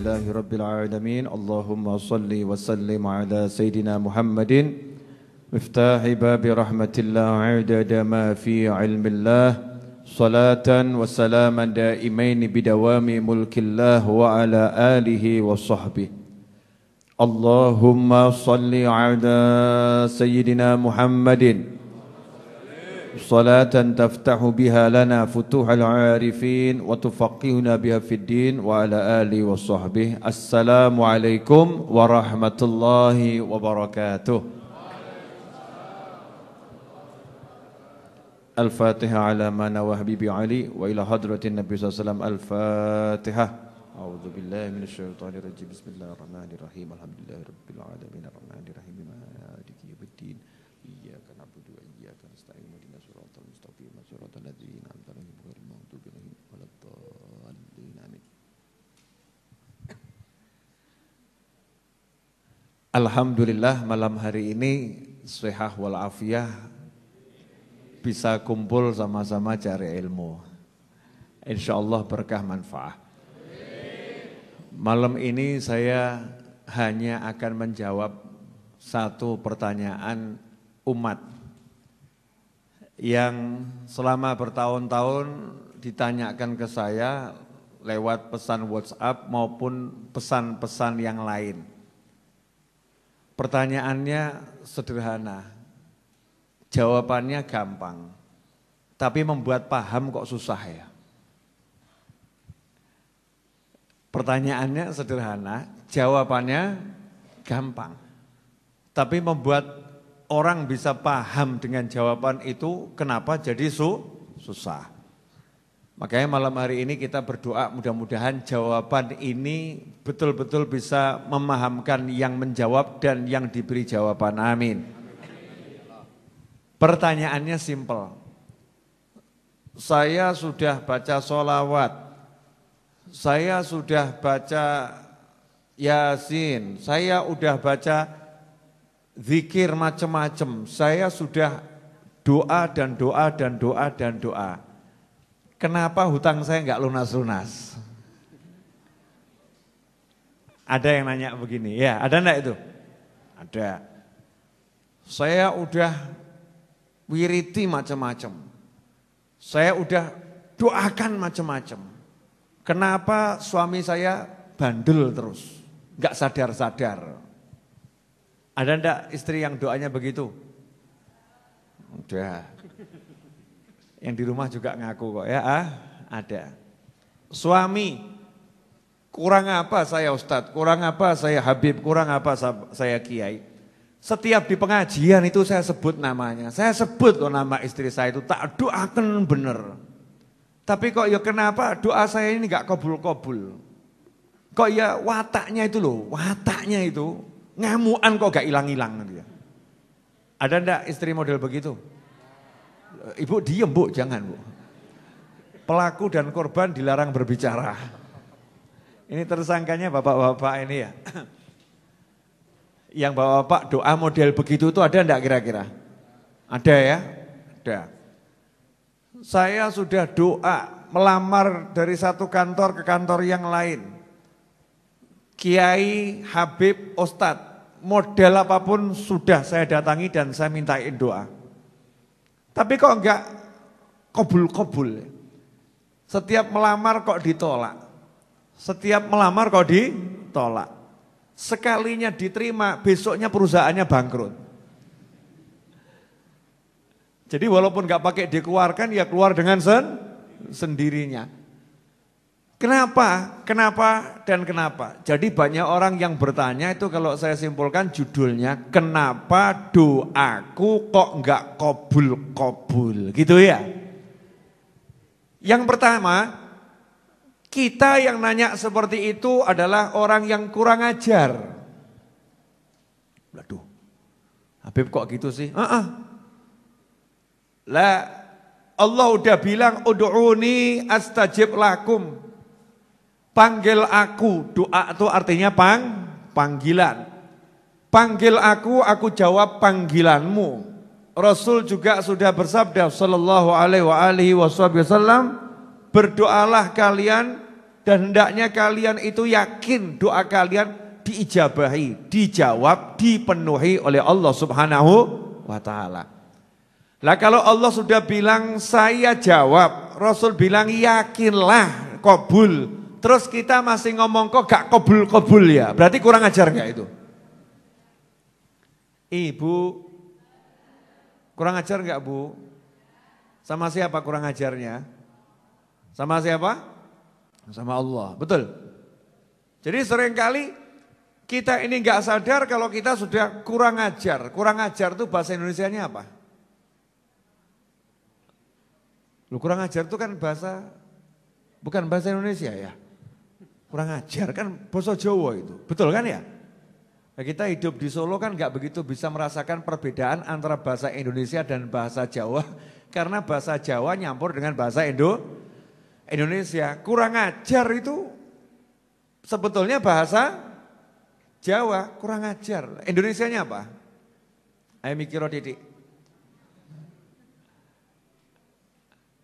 Alhamdulillahi Rabbil Alamin. Allahumma salli wa sallim ala Sayyidina Muhammadin miftahi babi rahmatillah adada ma fi ilmillah salatan wa salaman daimain bidawami mulkillah wa ala alihi wa sahbihi. Allahumma salli ala Sayyidina Muhammadin صلاة تفتح بها لنا فتوح العارفين وتفقهنا بها في الدين وعلى آله وصحبه. السلام عليكم ورحمة الله وبركاته. الفاتحة على ما نوى حبيبي علي وإلى حضرة النبي صلى الله عليه وسلم. الفاتحة. أعوذ بالله من الشيطان الرجيم. بسم الله الرحمن الرحيم. الحمد لله رب العالمين الرحمن الرحيم مالك يوم الدين. إياك نعبد وإياك نستعين. Alhamdulillah malam hari ini sehah walafiah bisa kumpul sama-sama cari ilmu. Insyaallah berkah manfaat. Malam ini saya hanya akan menjawab satu pertanyaan umat yang selama bertahun-tahun ditanyakan ke saya lewat pesan WhatsApp maupun pesan-pesan yang lain. Pertanyaannya sederhana, jawabannya gampang, tapi membuat paham kok susah ya. Pertanyaannya sederhana, jawabannya gampang, tapi membuat orang bisa paham dengan jawaban itu kenapa jadi susah. Makanya malam hari ini kita berdoa mudah-mudahan jawaban ini betul-betul bisa memahamkan yang menjawab dan yang diberi jawaban. Amin. Pertanyaannya simpel. Saya sudah baca sholawat, saya sudah baca Yasin, saya udah baca zikir macam-macam, saya sudah doa dan doa dan doa dan doa. Kenapa hutang saya enggak lunas-lunas? Ada yang nanya begini, ya ada enggak itu? Ada. Saya udah wiriti macam-macam. Saya udah doakan macam-macam. Kenapa suami saya bandel terus? Enggak sadar-sadar. Ada enggak istri yang doanya begitu? Udah. Yang di rumah juga ngaku kok ya, ada. Suami, kurang apa saya Ustadz, kurang apa saya Habib, kurang apa saya Kiai. Setiap di pengajian itu saya sebut namanya, saya sebut loh nama istri saya itu, tak doakan bener. Tapi kok ya kenapa doa saya ini gak kabul-kabul. Kok ya wataknya itu loh, wataknya itu ngamuan kok gak hilang-hilang dia. Ada enggak istri model begitu? Ibu diem bu, jangan bu. Pelaku dan korban dilarang berbicara. Ini tersangkanya bapak-bapak ini ya. Yang bapak-bapak doa model begitu itu ada enggak kira-kira? Ada ya? Ada. Saya sudah doa melamar dari satu kantor ke kantor yang lain. Kiai, Habib, Ustadz, model apapun sudah saya datangi dan saya mintain doa. Tapi kok enggak kobul-kobul. Setiap melamar kok ditolak. Setiap melamar kok ditolak. Sekalinya diterima, besoknya perusahaannya bangkrut. Jadi walaupun enggak pakai dikeluarkan, ya keluar dengan sendirinya. Kenapa? Kenapa dan kenapa? Jadi banyak orang yang bertanya itu kalau saya simpulkan judulnya, kenapa doaku kok enggak kabul-kabul, gitu ya. Yang pertama, kita yang nanya seperti itu adalah orang yang kurang ajar. Waduh, Habib kok gitu sih? Lah, Allah udah bilang, ud'uni astajib lakum. Panggil aku, doa itu artinya panggilan. Panggil aku jawab panggilanmu. Rasul juga sudah bersabda sallallahu alaihi wasallam, berdoalah kalian Dan hendaknya kalian itu yakin doa kalian diijabahi, dijawab, dipenuhi oleh Allah Subhanahu wa ta'ala. Lah kalau Allah sudah bilang saya jawab, Rasul bilang yakinlah kabul. Terus kita masih ngomong kok gak kabul-kabul ya. Berarti kurang ajar gak itu? Ibu, kurang ajar gak Bu? Sama siapa kurang ajarnya? Sama siapa? Sama Allah, betul. Jadi seringkali kita ini gak sadar kalau kita sudah kurang ajar. Kurang ajar itu bahasa Indonesianya apa? Lu kurang ajar itu kan bahasa, bukan bahasa Indonesia ya. Kurang ajar kan bahasa Jawa itu, betul kan ya? Nah, kita hidup di Solo kan gak begitu bisa merasakan perbedaan antara bahasa Indonesia dan bahasa Jawa. Karena bahasa Jawa nyampur dengan bahasa Indonesia. Kurang ajar itu sebetulnya bahasa Jawa, kurang ajar. Indonesianya apa? Ayo mikir Didik.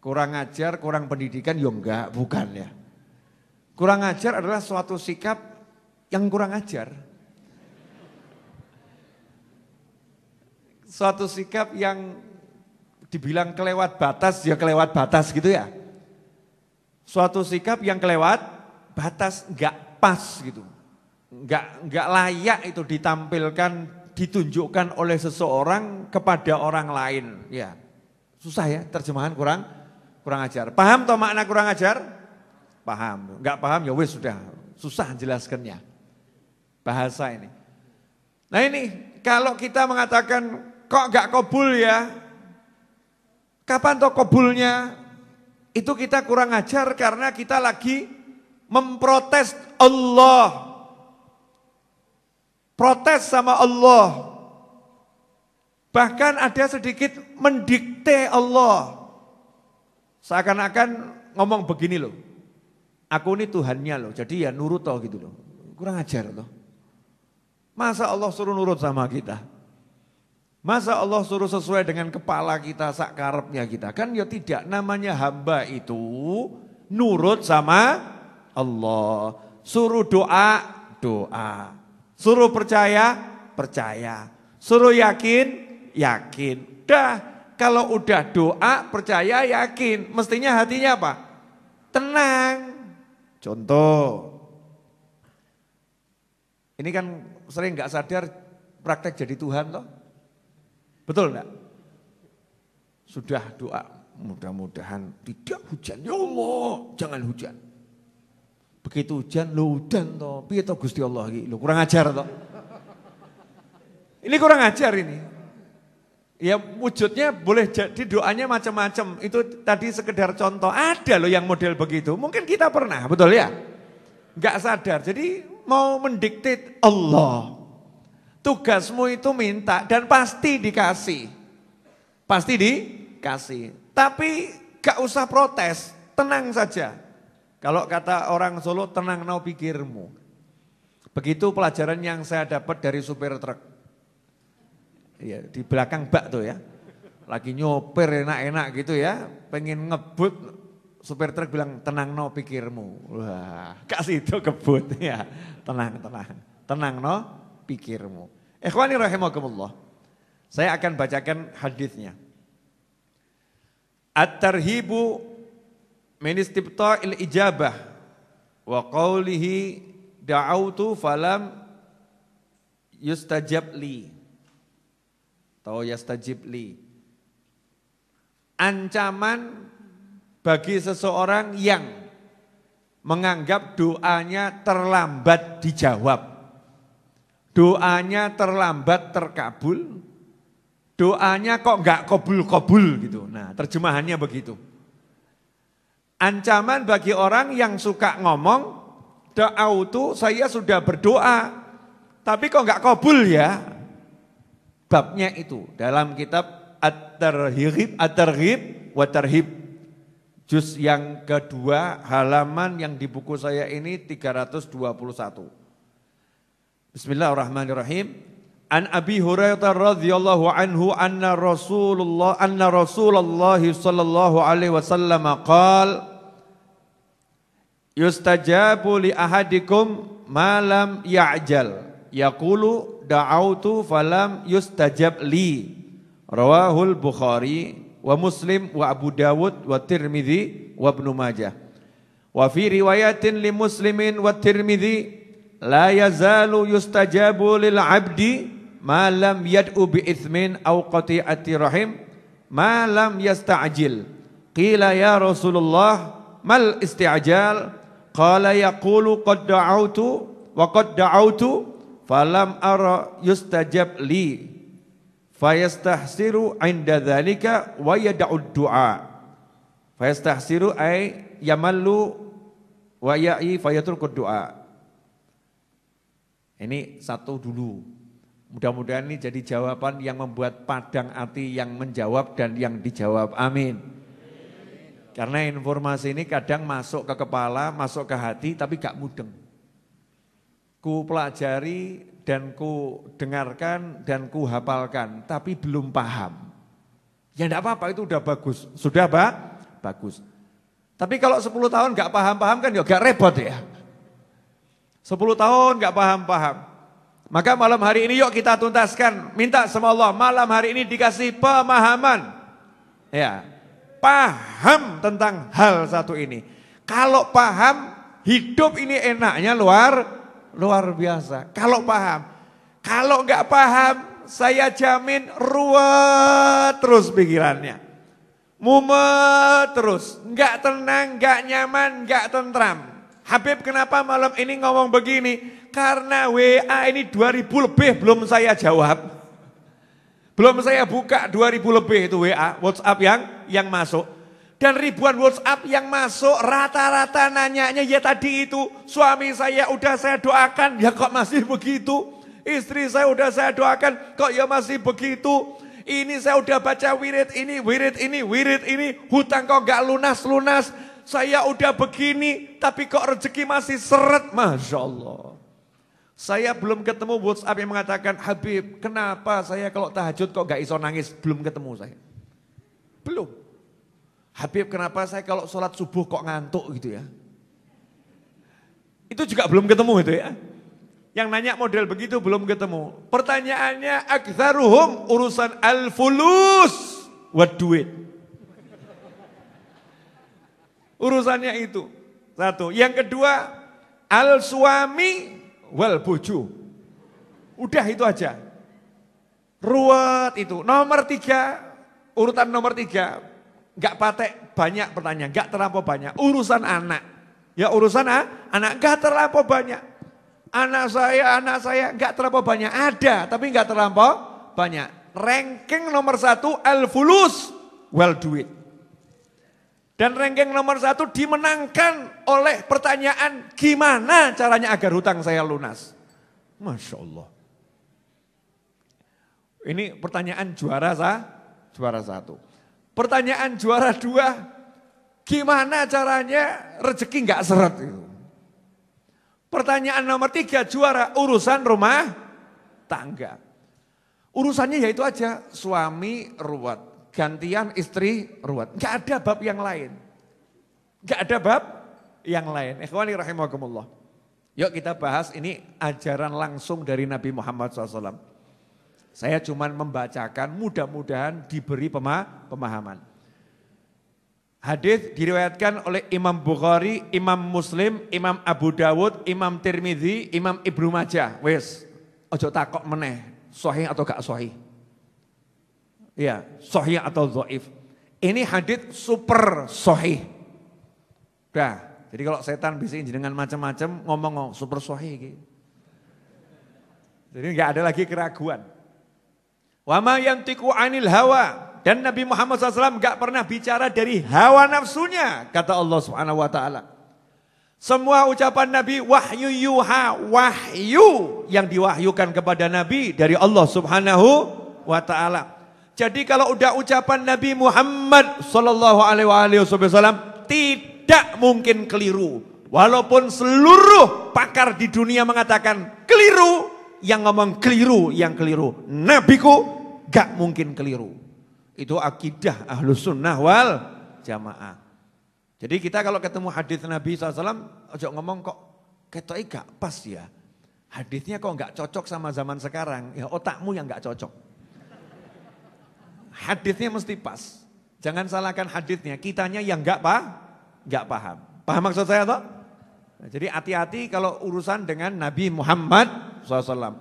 Kurang ajar, kurang pendidikan, ya enggak, bukan ya. Kurang ajar adalah suatu sikap yang kurang ajar. Suatu sikap yang dibilang kelewat batas, ya kelewat batas gitu ya. Suatu sikap yang kelewat batas, enggak pas gitu. Enggak layak itu ditampilkan, ditunjukkan oleh seseorang kepada orang lain. Ya, susah ya terjemahan kurang ajar. Paham toh makna kurang ajar? Paham. Enggak paham ya wis sudah, susah jelaskannya. Bahasa ini. Nah ini, kalau kita mengatakan kok enggak kabul ya? Kapan toh kabulnya? Itu kita kurang ajar karena kita lagi memprotes Allah. Protes sama Allah. Bahkan ada sedikit mendikte Allah. Seakan-akan ngomong begini loh. Aku ini Tuhannya loh, jadi ya nurut toh gitu loh. Kurang ajar loh. Masa Allah suruh nurut sama kita? Masa Allah suruh sesuai dengan kepala kita, sak karepnya kita? Kan ya tidak, namanya hamba itu nurut sama Allah. Suruh doa, doa. Suruh percaya, percaya. Suruh yakin, yakin. Dah, kalau udah doa, percaya, yakin. Mestinya hatinya apa? Tenang. Contoh. Ini kan sering gak sadar praktek jadi Tuhan toh. Betul enggak? Sudah doa, mudah-mudahan tidak hujan. Ya Allah, jangan hujan. Begitu hujan, lo udan toh. Piye toh Gusti Allah iki? Lo kurang ajar toh. Ini kurang ajar ini. Ya wujudnya boleh jadi doanya macam-macam. Itu tadi sekedar contoh. Ada loh yang model begitu. Mungkin kita pernah, betul ya? Enggak sadar. Jadi mau mendikte Allah. Tugasmu itu minta dan pasti dikasih. Pasti dikasih. Tapi gak usah protes, tenang saja. Kalau kata orang Solo, tenang no pikirmu. Begitu pelajaran yang saya dapat dari supir truk. Ya, di belakang bak tuh ya. Lagi nyopir enak-enak gitu ya. Pengen ngebut, supir truk bilang tenang no pikirmu. Wah, kasih itu kebut ya. Tenang, tenang. Tenang no pikirmu. Ikhwani rahimakumullah. Saya akan bacakan hadisnya. At-tarhibu min istibta'il ijabah wa qawlihi da'autu falam yustajab li. Atau yastajib li. Ancaman bagi seseorang yang menganggap doanya terlambat dijawab. Doanya terlambat terkabul, doanya kok enggak kabul-kabul gitu. Nah, terjemahannya begitu. Ancaman bagi orang yang suka ngomong, da'autu saya sudah berdoa, tapi kok enggak kabul ya. Babnya itu dalam kitab At-Targhib wa Tarhib. Juz yang kedua halaman yang di buku saya ini 321. Bismillahirrahmanirrahim. An Abi Hurairah radhiyallahu anhu anna Rasulullah sallallahu alaihi wasallam qaal yustajabu li ahadikum malam ya'jal yaqulu da'autu falam yustajab li. Rawahul Bukhari wa Muslim wa Abu Dawud wa Tirmidzi wa Ibnu Majah. Wa fi riwayatin li Muslimin wa Tirmidzi la yazalu yustajabu lil 'abdi ma lam yad'u bi itsmin aw qati'ati rahim ma lam yasta'jil. Qila ya Rasulullah mal isti'jal? Qala yaqulu qad da'autu wa qad da'autu falam ara yustajab li. Fayastahsiru 'inda dzalika wa yad'u du'a. Fayastahsiru ay yamallu wa ya'i fayatruk du'a. Ini satu dulu. Mudah-mudahan ini jadi jawaban yang membuat padang hati yang menjawab dan yang dijawab. Amin. Karena informasi ini kadang masuk ke kepala, masuk ke hati tapi gak mudeng. Ku pelajari dan ku dengarkan dan ku hafalkan tapi belum paham. Ya enggak apa-apa, itu udah bagus. Sudah bagus. Tapi kalau 10 tahun gak paham-paham kan ya gak repot ya. 10 tahun gak paham-paham. Maka malam hari ini yuk kita tuntaskan. Minta sama Allah malam hari ini dikasih pemahaman. Ya, paham tentang hal satu ini. Kalau paham, hidup ini enaknya luar biasa. Kalau paham. Kalau enggak paham, saya jamin ruwet terus pikirannya. Mumet terus. Enggak tenang, enggak nyaman, enggak tentram. Habib kenapa malam ini ngomong begini? Karena WA ini 2000 lebih belum saya jawab. Belum saya buka 2000 lebih itu WA, WhatsApp yang masuk. Dan ribuan WhatsApp yang masuk rata-rata nanyanya ya tadi itu. Suami saya udah saya doakan, ya kok masih begitu. Istri saya udah saya doakan, kok ya masih begitu. Ini saya udah baca wirid ini. Hutang kok gak lunas-lunas. Saya udah begini, tapi kok rezeki masih seret. Masya Allah. Saya belum ketemu WhatsApp yang mengatakan, Habib, kenapa saya kalau tahajud kok gak iso nangis? Belum ketemu saya. Belum. Habib, kenapa saya kalau sholat subuh kok ngantuk gitu ya? Itu juga belum ketemu itu ya. Yang nanya model begitu belum ketemu. Pertanyaannya, aktsaruhum urusan al-fulus wa duit. Urusannya itu. Satu. Yang kedua, al-suami wal bojo. Udah itu aja. Ruwet itu. Nomor 3, urutan nomor 3. Enggak patek banyak pertanyaan, enggak terlampau banyak. Urusan anak. Ya urusan anak enggak terlampau banyak. Anak saya enggak terlampau banyak. Ada, tapi enggak terlampau banyak. Ranking nomor 1 al-fulus wal duit. Dan ranking nomor 1 dimenangkan oleh pertanyaan gimana caranya agar hutang saya lunas. Masya Allah. Ini pertanyaan juara 1. Pertanyaan juara 2, gimana caranya rezeki nggak seret itu. Pertanyaan nomor 3 juara urusan rumah tangga. Urusannya yaitu aja suami ruwet. Gantian istri ruwet. Enggak ada bab yang lain. Enggak ada bab yang lain. Ikhwani rahimakumullah. Yuk kita bahas ini ajaran langsung dari Nabi Muhammad SAW. Saya cuma membacakan, mudah-mudahan diberi pemahaman. Hadis diriwayatkan oleh Imam Bukhari, Imam Muslim, Imam Abu Dawud, Imam Tirmidzi, Imam Ibnu Majah. Wes, ojo takok meneh, sahih atau gak sahih. Ya, sahih atau dhaif. Ini hadits super sahih. Dah, jadi kalau setan bisikin dengan macam-macam ngomong super sahih gitu. Jadi enggak ada lagi keraguan. Wa ma yantiqu 'anil hawa, dan Nabi Muhammad SAW enggak pernah bicara dari hawa nafsunya, kata Allah Subhanahu wa taala. Semua ucapan Nabi wahyu yuha, wahyu yang diwahyukan kepada Nabi dari Allah Subhanahu wa taala. Jadi kalau udah ucapan Nabi Muhammad sallallahu alaihi wasallam tidak mungkin keliru. Walaupun seluruh pakar di dunia mengatakan keliru, yang ngomong keliru, yang keliru. Nabiku gak mungkin keliru. Itu akidah Ahlus Sunnah wal Jamaah. Jadi kita kalau ketemu hadis Nabi SAW, ojo ngomong kok ketoknya gak pas ya. Hadisnya kok gak cocok sama zaman sekarang, ya otakmu yang gak cocok. Hadisnya mesti pas. Jangan salahkan hadisnya, kitanya yang gak paham. Paham maksud saya toh? Nah, jadi hati-hati kalau urusan dengan Nabi Muhammad SAW.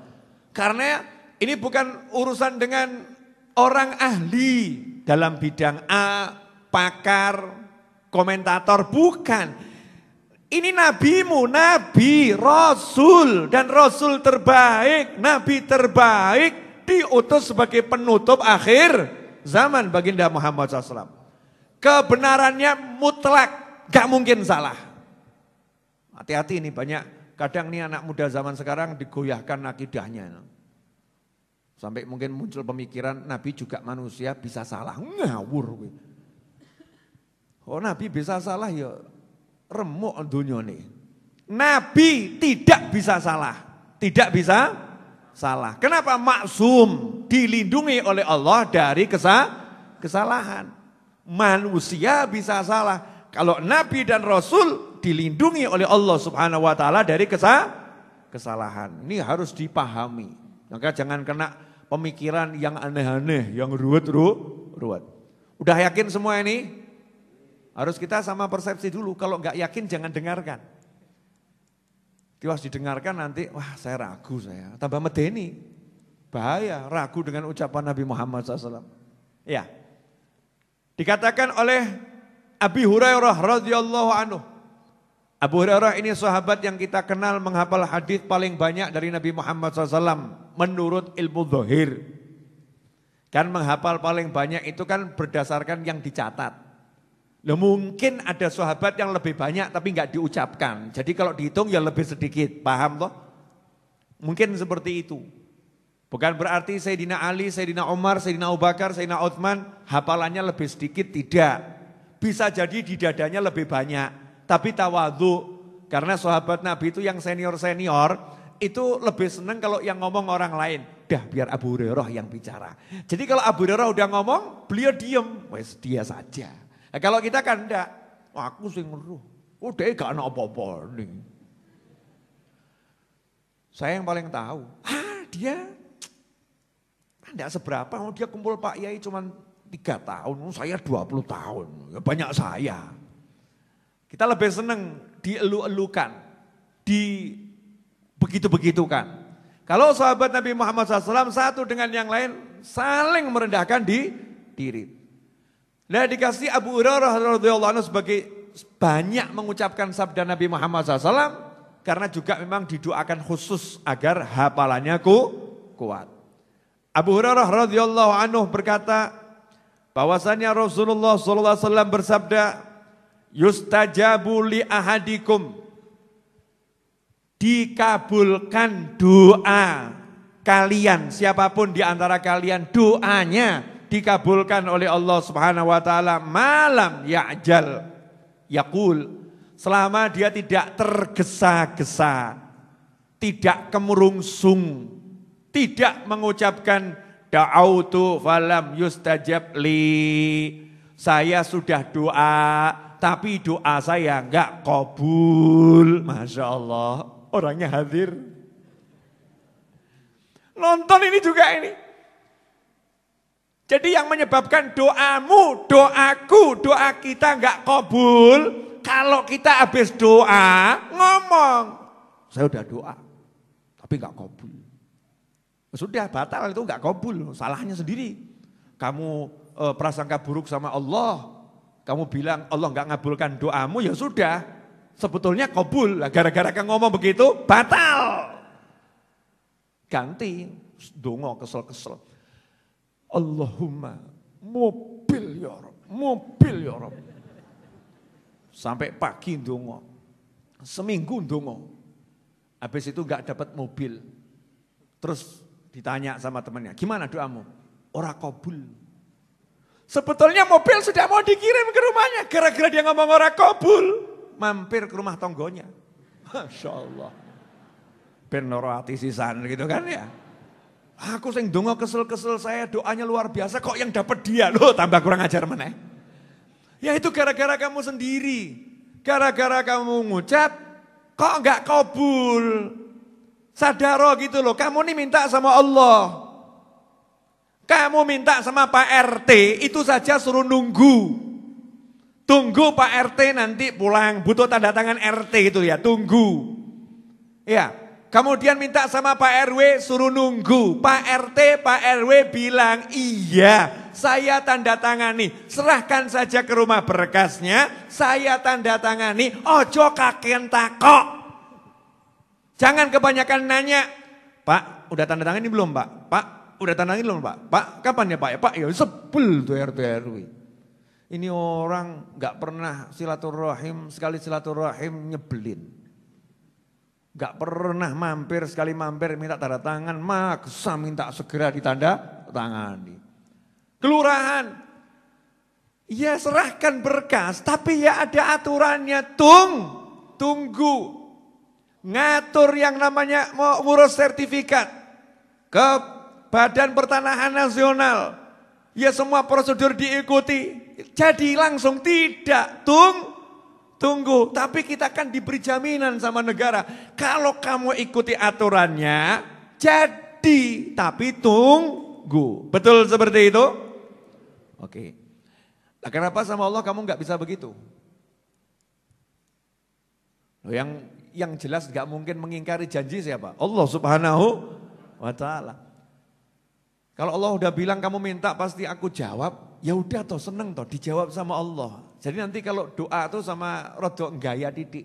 Karena ini bukan urusan dengan orang ahli dalam bidang A, pakar, komentator, bukan. Ini nabimu, nabi, rasul, dan rasul terbaik, nabi terbaik, diutus sebagai penutup akhir zaman baginda Muhammad SAW. Kebenarannya mutlak, gak mungkin salah. Hati-hati ini banyak, kadang nih anak muda zaman sekarang digoyahkan akidahnya. Sampai mungkin muncul pemikiran nabi juga manusia bisa salah, ngawur. Oh nabi bisa salah ya. Remuk dunia nih. Nabi tidak bisa salah. Tidak bisa salah. Kenapa? Maksum. Dilindungi oleh Allah dari kesalahan. Manusia bisa salah. Kalau Nabi dan Rasul dilindungi oleh Allah Subhanahu wa ta'ala dari kesalahan. Ini harus dipahami. Maka jangan kena pemikiran yang aneh-aneh, yang ruwet. Udah yakin semua ini? Harus kita sama persepsi dulu, kalau nggak yakin jangan dengarkan. Tiwas didengarkan nanti, wah saya ragu saya, tambah medeni. Bahaya, ragu dengan ucapan Nabi Muhammad SAW. Ya, dikatakan oleh Abi Hurairah radhiyallahu anhu. Abu Hurairah ini sahabat yang kita kenal menghafal hadis paling banyak dari Nabi Muhammad SAW menurut ilmu zahir. Kan menghafal paling banyak itu kan berdasarkan yang dicatat. Loh, mungkin ada sahabat yang lebih banyak tapi nggak diucapkan. Jadi kalau dihitung ya lebih sedikit, paham toh? Mungkin seperti itu. Bukan berarti Sayyidina Ali, Sayyidina Umar, Sayyidina Abu Bakar, Sayyidina Utsman hafalannya lebih sedikit, tidak. Bisa jadi di dadanya lebih banyak, tapi tawadhu. Karena sahabat Nabi itu yang senior-senior itu lebih senang kalau yang ngomong orang lain. Dah biar Abu Hurairah yang bicara. Jadi kalau Abu Hurairah udah ngomong, beliau diem, wes dia saja. Nah, kalau kita kan enggak, aku sing ngeruh. Udah gak ada apa-apa nih. Saya yang paling tahu. Dia enggak seberapa, dia kumpul Pak Yai cuma 3 tahun, saya 20 tahun. Ya banyak saya. Kita lebih senang dielu-elukan, begitu-begitukan. Kalau sahabat Nabi Muhammad SAW satu dengan yang lain saling merendahkan diri. Nah dikasih Abu Hurairah radhiyallahu anhu sebagai banyak mengucapkan sabda Nabi Muhammad SAW karena juga memang didoakan khusus agar hafalannya kuat. Abu Hurairah radhiyallahu anhu berkata bahwasanya Rasulullah SAW bersabda, yustajabu li ahadikum, dikabulkan doa kalian, siapapun di antara kalian doanya dikabulkan oleh Allah Subhanahu wa taala malam ya'jal yaqul, selama dia tidak tergesa-gesa, tidak kemerungsung, tidak mengucapkan da'autu falam yustajab li, saya sudah doa tapi doa saya enggak kabul. Masya Allah, orangnya hadir. Nonton ini juga ini. Jadi yang menyebabkan doamu, doaku, doa kita enggak kabul, kalau kita habis doa ngomong, saya udah doa, tapi enggak kabul. Sudah batal, itu enggak kabul, salahnya sendiri. Kamu prasangka buruk sama Allah, kamu bilang Allah enggak ngabulkan doamu, ya sudah, sebetulnya kabul. Gara-gara kamu ngomong begitu, batal. Ganti, dongo kesel-kesel. Allahumma mobil ya Rabb, mobil ya Rabb. Sampai pagi ndonga, seminggu ndonga. Habis itu enggak dapat mobil. Terus ditanya sama temannya, gimana doamu? Ora kabul. Sebetulnya mobil sudah mau dikirim ke rumahnya, gara-gara dia ngomong ora kabul, mampir ke rumah tonggonya. Masya Allah. Ben loro ati sisan gitu kan ya. Aku sing donga kesel-kesel, saya doanya luar biasa, kok yang dapat dia, loh tambah kurang ajar meneh. Ya itu gara-gara kamu sendiri. Gara-gara kamu ngucap, kok enggak kabul. Sadaro gitu loh, kamu nih minta sama Allah. Kamu minta sama Pak RT, itu saja suruh nunggu. Tunggu Pak RT nanti pulang, butuh tanda tangan RT itu ya, tunggu. Ya, kemudian minta sama Pak RW, suruh nunggu. Pak RT, Pak RW bilang, iya saya tanda tangani. Serahkan saja ke rumah berkasnya, saya tanda tangani, ojo kakean takok. Jangan kebanyakan nanya, Pak udah tanda tangani belum Pak? Pak udah tanda tangani belum Pak? Pak kapan ya Pak? Ya Pak ya sebel tuh RT RW. Ini orang gak pernah silaturahim, sekali silaturahim nyebelin. Gak pernah mampir, sekali mampir minta tanda tangan, maksa minta segera ditanda tangani. Kelurahan, ya serahkan berkas, tapi ya ada aturannya, tunggu. Ngatur yang namanya mau ngurus sertifikat ke Badan Pertanahan Nasional. Ya semua prosedur diikuti. Jadi langsung tidak, tunggu. Tapi kita kan diberi jaminan sama negara. Kalau kamu ikuti aturannya, jadi. Tapi tunggu. Betul seperti itu? Oke. Nah, kenapa sama Allah kamu nggak bisa begitu? Loh, yang jelas nggak mungkin mengingkari janji siapa? Allah Subhanahu wa Ta'ala. Kalau Allah udah bilang kamu minta pasti aku jawab, ya udah toh seneng toh dijawab sama Allah. Jadi nanti kalau doa tuh sama rodok gaya titik.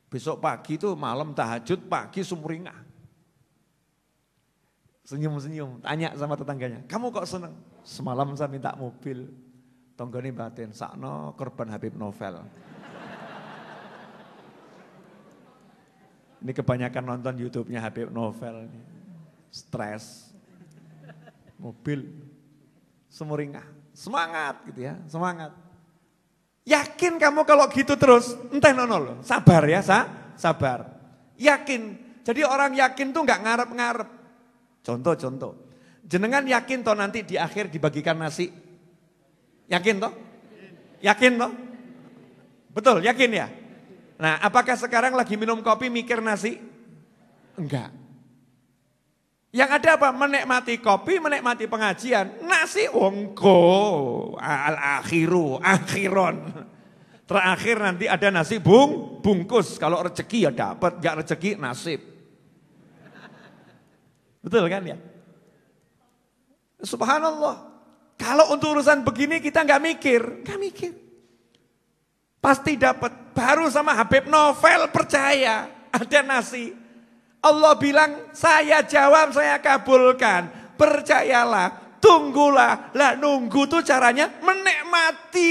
Besok pagi tuh malam tahajud, pagi sumringah. Senyum-senyum, tanya sama tetangganya, kamu kok seneng? Semalam saya minta mobil, tonggoni batin, sakno korban Habib Novel. Ini kebanyakan nonton YouTube-nya Habib Novel, stres. Mobil, sumringah, semangat gitu ya, semangat. Yakin kamu kalau gitu terus, entah nonol, sabar ya, sabar. Yakin, jadi orang yakin tuh nggak ngarep-ngarep. Contoh, jenengan yakin toh nanti di akhir dibagikan nasi? Yakin toh? Yakin toh? Betul, yakin ya? Nah, apakah sekarang lagi minum kopi mikir nasi? Enggak. Yang ada apa? Menikmati kopi, menikmati pengajian. Nasi wongko, akhiron. Terakhir nanti ada nasi bungkus. Kalau rezeki ya dapat, enggak rezeki nasib. Betul kan ya? Subhanallah. Kalau untuk urusan begini kita enggak mikir. Pasti dapat. Baru sama Habib Novel percaya ada nasi. Allah bilang, saya jawab, saya kabulkan. Percayalah, tunggulah. Lah nunggu tuh caranya menikmati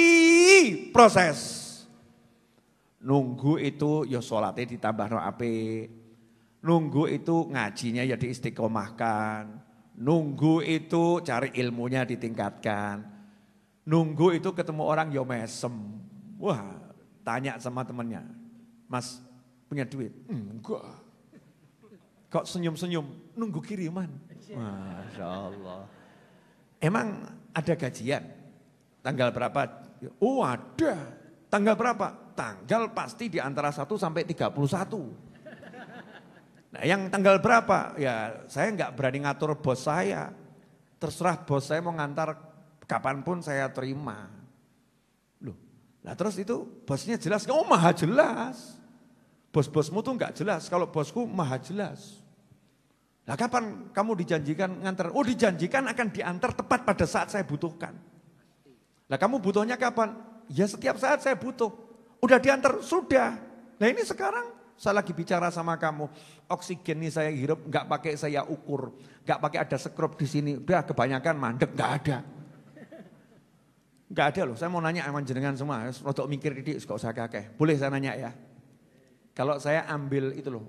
proses. Nunggu itu ya sholatnya ditambah no ape. Nunggu itu ngajinya ya diistiqomahkan. Nunggu itu cari ilmunya ditingkatkan. Nunggu itu ketemu orang ya mesem. Wah, tanya sama temennya. Mas, punya duit? Enggak. Kok senyum-senyum, nunggu kiriman. Masya Allah. Emang ada gajian? Tanggal berapa? Oh ada. Tanggal berapa? Tanggal pasti di antara 1 sampai 31. Nah yang tanggal berapa? Ya saya nggak berani ngatur bos saya. Terserah bos saya mau ngantar kapanpun saya terima. Loh, nah terus itu bosnya jelas? Oh maha jelas. Bos-bosmu tuh nggak jelas, kalau bosku maha jelas. Nah kapan kamu dijanjikan ngantar? Oh dijanjikan akan diantar tepat pada saat saya butuhkan. Nah kamu butuhnya kapan? Ya setiap saat saya butuh. Udah diantar? Sudah. Nah ini sekarang saya lagi bicara sama kamu. Oksigen ini saya hirup nggak pakai saya ukur. Nggak pakai ada skrup di sini. Udah kebanyakan mandek, nggak ada. Nggak ada loh, saya mau nanya sama jenengan semua. Rodok mikir didik, gak usah kakek. Boleh saya nanya ya? Kalau saya ambil itu loh,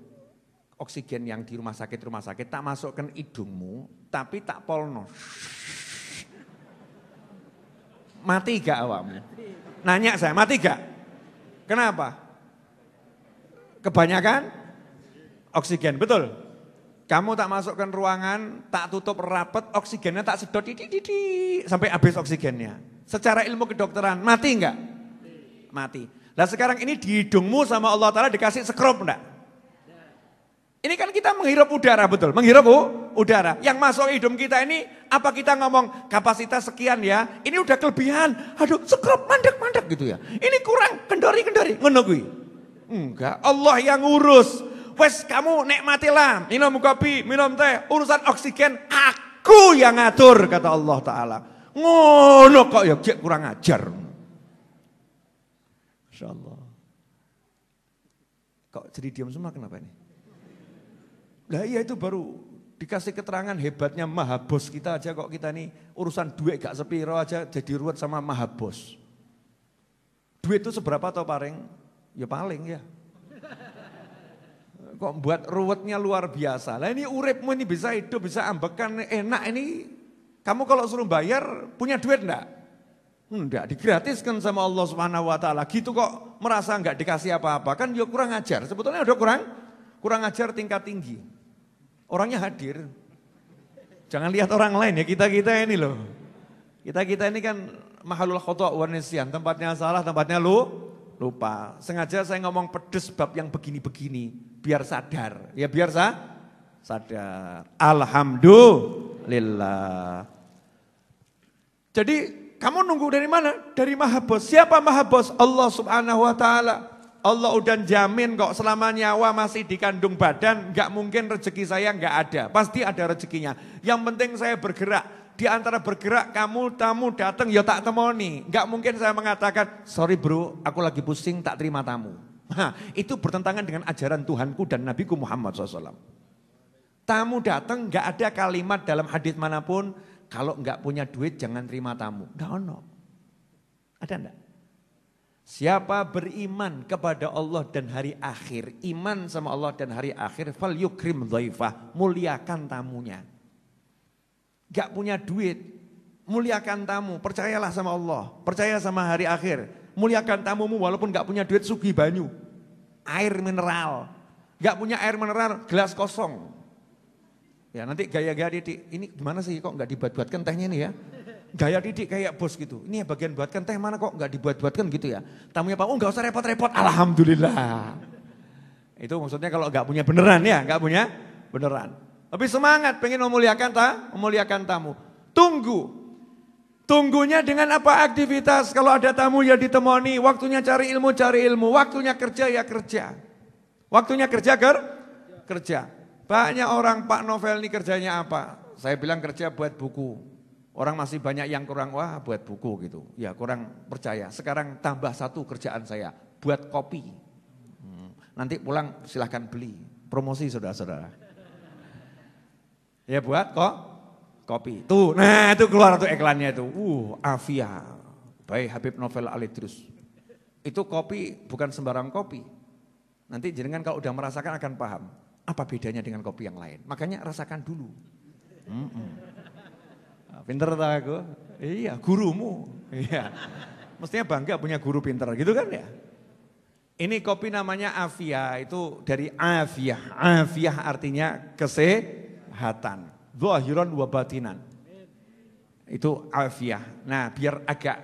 oksigen yang di rumah sakit, tak masukkan hidungmu, tapi tak polno. Mati gak awakmu? Nanya saya, mati gak? Kenapa? Kebanyakan oksigen, betul? Kamu tak masukkan ruangan, tak tutup rapat, oksigennya tak sedot, sampai habis oksigennya. Secara ilmu kedokteran, mati enggak? Mati. Nah sekarang ini di hidungmu sama Allah Ta'ala dikasih sekrup enggak? Ini kan kita menghirup udara, betul? Menghirup udara. Yang masuk hidung kita ini, apa kita ngomong kapasitas sekian ya, ini udah kelebihan. Aduh, sekrup, mandek gitu ya. Ini kurang, kendori. Ngono kuwi. Enggak, Allah yang ngurus. Wes kamu nikmatilah, minum kopi, minum teh, urusan oksigen aku yang ngatur, kata Allah Ta'ala. Ngono kok ya, kurang ajar. Masya Allah. Kok jadi diam semua kenapa ini? Nah iya itu baru dikasih keterangan hebatnya maha bos kita aja kok kita nih urusan duit gak sepiro aja jadi ruwet sama maha bos. Duit itu seberapa atau paling? Ya paling ya. Kok buat ruwetnya luar biasa. Lah ini uripmu ini bisa hidup, bisa ambekan enak ini. Kamu kalau suruh bayar punya duit enggak? Enggak, digratiskan sama Allah Subhanahu wa taala. Gitu kok merasa enggak dikasih apa-apa kan ya kurang ajar. Sebetulnya udah kurang ajar tingkat tinggi. Orangnya hadir. Jangan lihat orang lain ya, kita-kita ini loh. Kita-kita ini kan mahalul khata' wa nisyan, tempatnya salah, tempatnya lupa. Sengaja saya ngomong pedes bab yang begini-begini, biar sadar. Ya biar sadar. Alhamdulillah. Jadi kamu nunggu dari mana? Dari Maha Bos. Siapa Maha Bos? Allah Subhanahu wa taala. Allah udah jamin kok selama nyawa masih di kandung badan, nggak mungkin rezeki saya nggak ada, pasti ada rezekinya. Yang penting saya bergerak, di antara bergerak kamu tamu datang ya tak temoni. Nggak mungkin saya mengatakan, sorry bro aku lagi pusing tak terima tamu. Nah, itu bertentangan dengan ajaran Tuhanku dan Nabiku Muhammad SAW. Tamu datang nggak ada kalimat dalam hadis manapun, kalau nggak punya duit jangan terima tamu. Nggak ono. Ada enggak? Siapa beriman kepada Allah dan hari akhir, iman sama Allah dan hari akhir, fal yukrim dhaifah, muliakan tamunya. Gak punya duit, muliakan tamu, percayalah sama Allah, percaya sama hari akhir. Muliakan tamumu walaupun gak punya duit, sugih banyu, air mineral. Gak punya air mineral, gelas kosong. Ya nanti gaya-gaya Didik, ini gimana sih kok gak dibuat-buatkan tehnya nih ya. Gaya Didik kayak bos gitu. Ini bagian buatkan teh mana kok nggak dibuat-buatkan gitu ya. Tamunya Pak, oh nggak usah repot-repot. Alhamdulillah. Itu maksudnya kalau nggak punya beneran ya, nggak punya beneran. Tapi semangat, pengen memuliakan tamu. Tunggunya dengan apa aktivitas? Kalau ada tamu ya ditemani. Waktunya cari ilmu. Waktunya kerja ya kerja. Waktunya kerja. Banyak orang Pak Novel ini kerjanya apa? Saya bilang kerja buat buku. Orang masih banyak yang kurang, wah buat buku gitu. Ya kurang percaya. Sekarang tambah satu kerjaan saya, buat kopi. Nanti pulang silahkan beli. Promosi saudara-saudara. Ya buat kopi. Tuh, nah itu keluar tuh iklannya itu. Afia. Baik Habib Novel Alidrus. Itu kopi bukan sembarang kopi. Nanti jenengan kalau udah merasakan akan paham. Apa bedanya dengan kopi yang lain. Makanya rasakan dulu. Pinter tak aku? Iya, gurumu. Iya. Mestinya bangga punya guru pinter gitu kan ya. Ini kopi namanya Afia, itu dari Afiyah. Afiyah artinya kesehatan. Zahiran wa batinan. Itu Afiyah. Nah, biar agak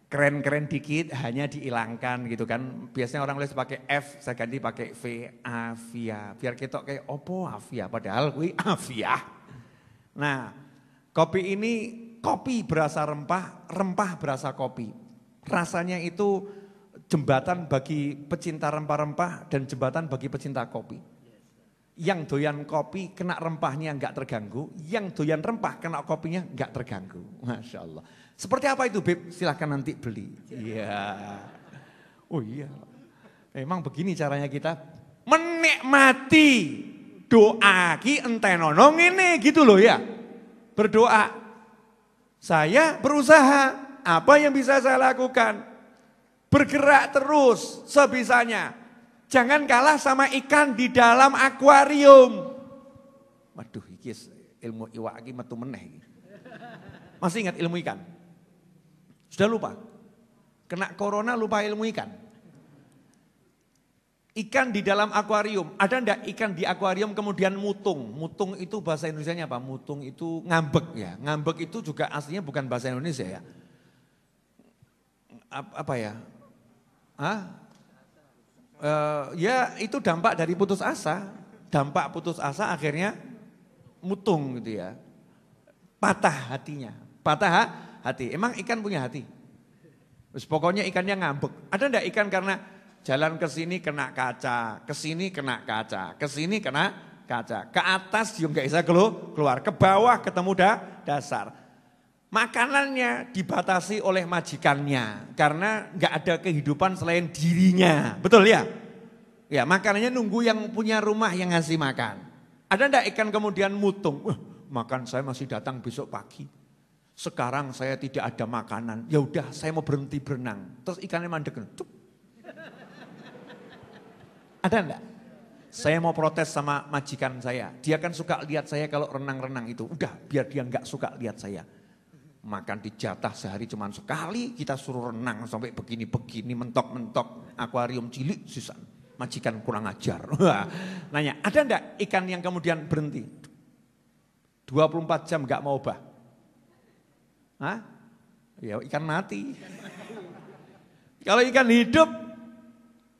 keren-keren dikit hanya dihilangkan gitu kan. Biasanya orang nulis pakai F, saya ganti pakai V. Afia. Biar kita kayak opo Afia, padahal kuwi Afiyah. Nah, kopi ini, kopi berasa rempah, rempah berasa kopi. Rasanya itu jembatan bagi pecinta rempah-rempah dan jembatan bagi pecinta kopi. Yang doyan kopi kena rempahnya enggak terganggu, yang doyan rempah kena kopinya enggak terganggu. Masya Allah. Seperti apa itu Beb? Silahkan nanti beli. Iya. Oh iya. Memang begini caranya kita menikmati doa ki entenono ngene gitu loh ya. Berdoa, saya berusaha, apa yang bisa saya lakukan? Bergerak terus sebisanya. Jangan kalah sama ikan di dalam akuarium. Waduh, ilmu iwak iki metu meneh. Masih ingat ilmu ikan? Sudah lupa? Kena corona lupa ilmu ikan? Ikan di dalam akuarium, ada enggak ikan di akuarium kemudian mutung? Mutung itu bahasa Indonesianya apa? Mutung itu ngambek ya. Ngambek itu juga aslinya bukan bahasa Indonesia ya. apa ya? Ya itu dampak dari putus asa. Dampak putus asa akhirnya mutung gitu ya. Patah hatinya. Patah hati. Emang ikan punya hati? Pokoknya ikannya ngambek. Ada enggak ikan karena jalan ke sini kena kaca, ke sini kena kaca, ke sini kena kaca. Ke atas juga enggak bisa keluar, ke bawah ketemu dasar. Makanannya dibatasi oleh majikannya karena enggak ada kehidupan selain dirinya. Betul ya? Ya, makanannya nunggu yang punya rumah yang ngasih makan. Ada enggak ikan kemudian mutung? Makan saya masih datang besok pagi. Sekarang saya tidak ada makanan. Ya udah, saya mau berhenti berenang. Terus ikannya mandek. Ada enggak? Saya mau protes sama majikan saya. Dia kan suka lihat saya kalau renang-renang itu. Udah, biar dia enggak suka lihat saya. Makan dijatah sehari cuma sekali, kita suruh renang sampai begini-begini, mentok-mentok, akuarium cilik sisan. Majikan kurang ajar. Nanya, ada enggak ikan yang kemudian berhenti? 24 jam enggak mau obah? Hah? Ya ikan mati. Kalau ikan hidup,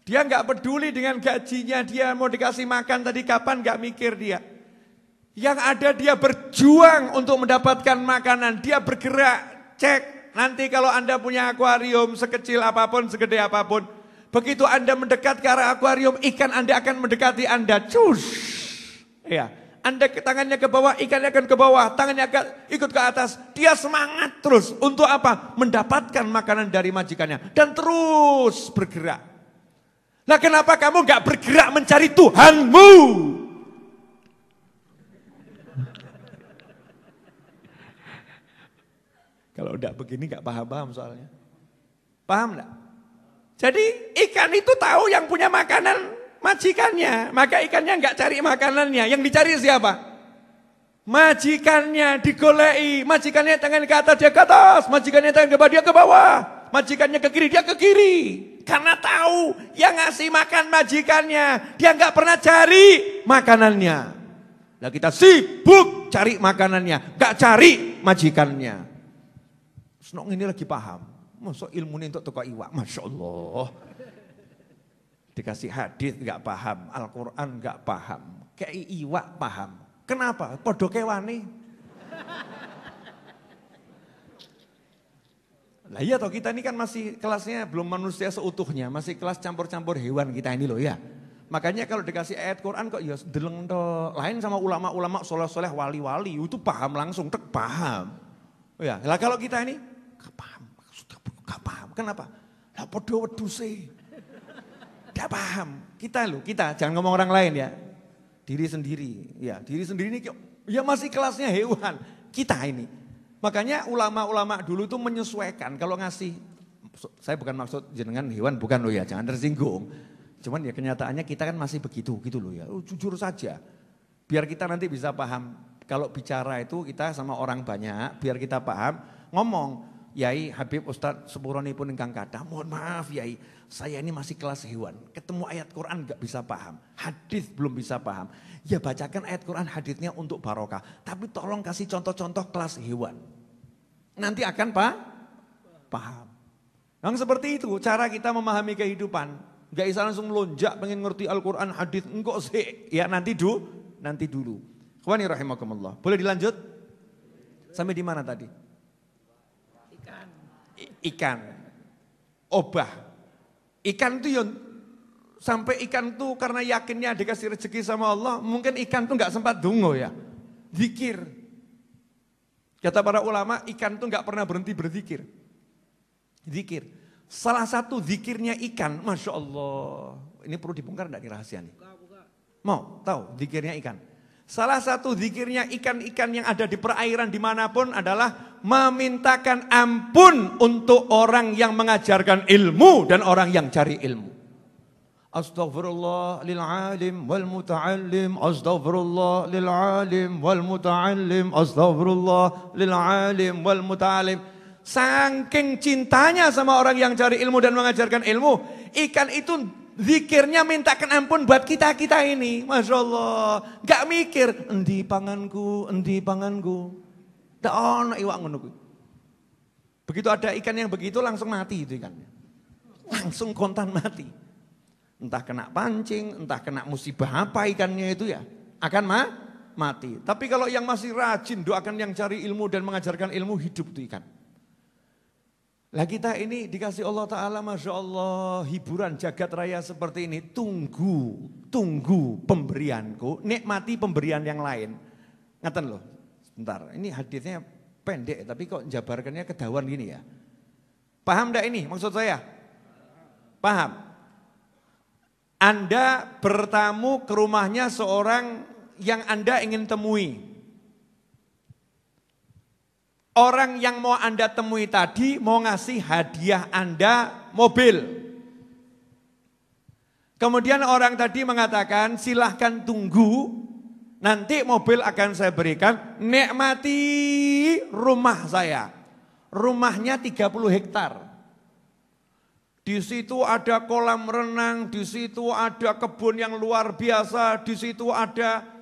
dia enggak peduli dengan gajinya, dia mau dikasih makan tadi kapan enggak mikir dia. Yang ada dia berjuang untuk mendapatkan makanan, dia bergerak, cek. Nanti kalau Anda punya akuarium sekecil apapun, segede apapun, begitu Anda mendekat ke arah akuarium, ikan Anda akan mendekati Anda. Cus. Ya. Anda tangannya ke bawah, ikannya akan ke bawah, tangannya akan ikut ke atas. Dia semangat terus. Untuk apa? Mendapatkan makanan dari majikannya. Dan terus bergerak. Nah kenapa kamu gak bergerak mencari Tuhanmu? Kalau udah begini gak paham-paham soalnya. Paham gak? Jadi ikan itu tahu yang punya makanan majikannya. Maka ikannya gak cari makanannya. Yang dicari siapa? Majikannya digolei. Majikannya tangan ke atas, dia ke atas. Majikannya tangan ke bawah, dia ke bawah. Majikannya ke kiri, dia ke kiri. Karena tahu yang ngasih makan majikannya. Dia gak pernah cari makanannya. Nah kita sibuk cari makanannya. Gak cari majikannya. Senok ini lagi paham. Masuk ilmu ini untuk toko iwak. Masya Allah. Dikasih hadis gak paham. Al-Quran gak paham. Kayak iwak paham. Kenapa? Podo kewane. Lah iya toh kita ini kan masih kelasnya belum manusia seutuhnya. Masih kelas campur-campur hewan kita ini loh ya. Makanya kalau dikasih ayat Quran kok ya deleng toh. Lain sama ulama-ulama soleh-soleh wali-wali. Itu paham langsung. Tek paham. Ya, lah kalau kita ini gak paham. Kenapa? Lah podo weduse. Gak paham. Kita jangan ngomong orang lain ya. Diri sendiri. Ya, diri sendiri ini ya masih kelasnya hewan. Kita ini. Makanya ulama-ulama dulu tuh menyesuaikan kalau ngasih. Saya bukan maksud jenengan hewan bukan loh ya, jangan tersinggung. Cuman ya kenyataannya kita kan masih begitu gitu loh ya. Jujur saja. Biar kita nanti bisa paham. Kalau bicara itu kita sama orang banyak, biar kita paham, ngomong, Yai Habib Ustadz Sepuroni pun ingkang kathah, mohon maaf Yai, saya ini masih kelas hewan, ketemu ayat Quran gak bisa paham, hadis belum bisa paham. Ya bacakan ayat Quran hadisnya untuk barokah, tapi tolong kasih contoh-contoh kelas hewan. Nanti akan paham. Yang seperti itu cara kita memahami kehidupan, gak bisa langsung lonjak pengen ngerti Al-Quran hadis, enggak sih, ya nanti dulu. Ikhwani rahimakumullah. Boleh dilanjut? Sampai di mana tadi? Ikan. Obah. Ikan itu sampai ikan itu karena yakinnya dikasih rezeki sama Allah, mungkin ikan itu enggak sempat dungo ya. Zikir. Kata para ulama, ikan itu enggak pernah berhenti berzikir. Zikir. Salah satu zikirnya ikan, Masya Allah. Ini perlu dibongkar enggak nih rahasia nih? Mau tahu zikirnya ikan? Salah satu zikirnya ikan-ikan yang ada di perairan dimanapun adalah memintakan ampun untuk orang yang mengajarkan ilmu dan orang yang cari ilmu. Astaghfirullah lil alim wal muta'allim, astaghfirullah lil alim wal muta'allim, astaghfirullah lil alim wal muta'allim. Saking cintanya sama orang yang cari ilmu dan mengajarkan ilmu, ikan itu zikirnya mintakan ampun buat kita-kita ini. Masya Allah. Gak mikir, endi panganku. Tak ono iwak ngono kuwi. Begitu ada ikan yang begitu langsung mati itu ikannya. Langsung kontan mati. Entah kena pancing, entah kena musibah apa ikannya itu ya. Akan mati. Tapi kalau yang masih rajin doakan yang cari ilmu dan mengajarkan ilmu, hidup itu ikan. Lah kita ini dikasih Allah Ta'ala Masya Allah hiburan jagat raya seperti ini. Tunggu pemberianku, nikmati pemberian yang lain. Ngaten loh, sebentar ini hadisnya pendek tapi kok jabarkannya kedawan gini ya. Paham enggak ini maksud saya? Paham? Anda bertamu ke rumahnya seorang yang Anda ingin temui. Orang yang mau Anda temui tadi mau ngasih hadiah Anda mobil. Kemudian orang tadi mengatakan silahkan tunggu, nanti mobil akan saya berikan, nikmati rumah saya. Rumahnya 30 hektar. Di situ ada kolam renang, di situ ada kebun yang luar biasa, di situ ada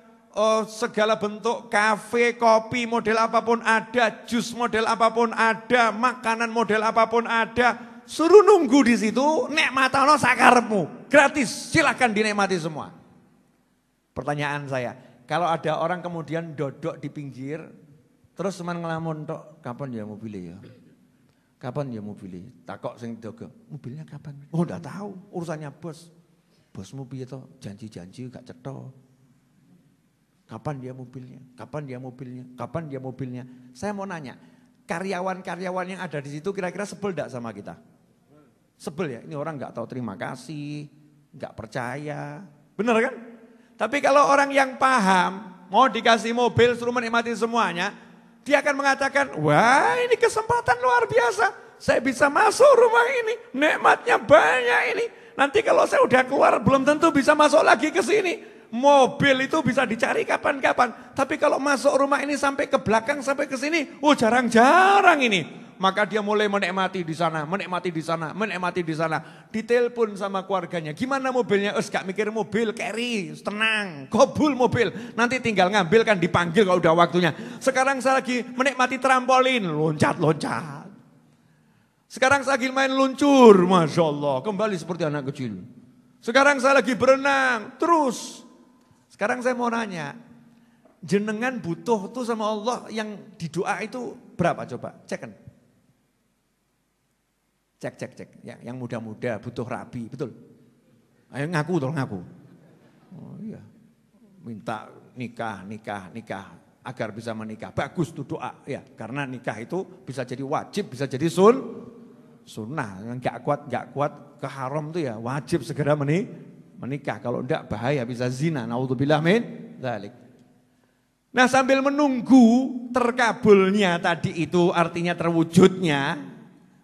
segala bentuk kafe, kopi model apapun ada, jus model apapun ada, makanan model apapun ada. Suruh nunggu di situ, nikmatano sakarepmu. Gratis, silahkan dinikmati semua. Pertanyaan saya, kalau ada orang kemudian dodok di pinggir, terus teman ngelamun tok, kapan ya mobilnya ya? Kapan ya mobilnya? Takok sing dogo, mobilnya kapan? Oh enggak tahu, urusannya bos. Bosmu piye to? Janji-janji gak cetha. Kapan dia mobilnya? Kapan dia mobilnya? Kapan dia mobilnya? Saya mau nanya, karyawan-karyawan yang ada di situ kira-kira sebel enggak sama kita? Sebel ya, ini orang enggak tahu terima kasih, enggak percaya. Benar kan? Tapi kalau orang yang paham, mau dikasih mobil suruh menikmati semuanya, dia akan mengatakan, wah ini kesempatan luar biasa. Saya bisa masuk rumah ini, nikmatnya banyak ini. Nanti kalau saya udah keluar belum tentu bisa masuk lagi ke sini. Mobil itu bisa dicari kapan-kapan. Tapi kalau masuk rumah ini sampai ke belakang, sampai ke sini, jarang-jarang ini. Maka dia mulai menikmati di sana, menikmati di sana, menikmati di sana. Ditelepon sama keluarganya, gimana mobilnya? Gak mikir mobil, carry, tenang, kobul mobil. Nanti tinggal ngambil kan dipanggil kalau udah waktunya. Sekarang saya lagi menikmati trampolin, loncat-loncat. Sekarang saya lagi main luncur, Masya Allah, kembali seperti anak kecil. Sekarang saya lagi berenang, terus. Sekarang saya mau nanya, jenengan butuh tuh sama Allah yang di doa itu berapa coba? Cek kan? Cek. Yang muda-muda butuh rabi, betul? Ayo ngaku tolong ngaku. Oh iya, minta nikah agar bisa menikah. Bagus tuh doa ya, karena nikah itu bisa jadi wajib, bisa jadi sunnah. Yang gak kuat ke haram tuh ya wajib segera menikah, kalau enggak bahaya bisa zina, naudzubillah min dzalik. Nah, sambil menunggu terkabulnya tadi itu artinya terwujudnya,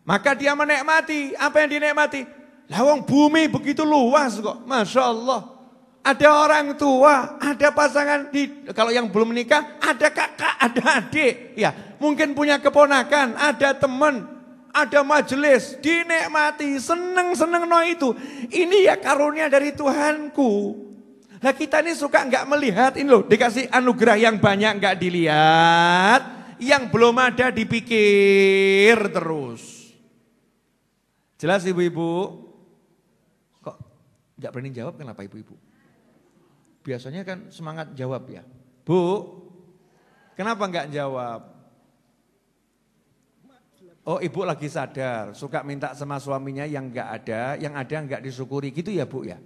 maka dia menikmati. Apa yang dinikmati? Lawang bumi begitu luas kok, Masya Allah. Ada orang tua, ada pasangan, kalau yang belum menikah, ada kakak, ada adik, ya mungkin punya keponakan, ada teman, ada majelis, dinikmati, seneng no itu. Ini ya karunia dari Tuhanku. Nah kita ini suka enggak melihat ini loh, dikasih anugerah yang banyak enggak dilihat, yang belum ada dipikir terus. Jelas ibu-ibu? Kok enggak berani jawab, kenapa ibu-ibu? Biasanya kan semangat jawab ya. Bu, kenapa enggak jawab? Oh ibu lagi sadar, suka minta sama suaminya yang enggak ada, yang ada enggak disyukuri gitu ya bu ya.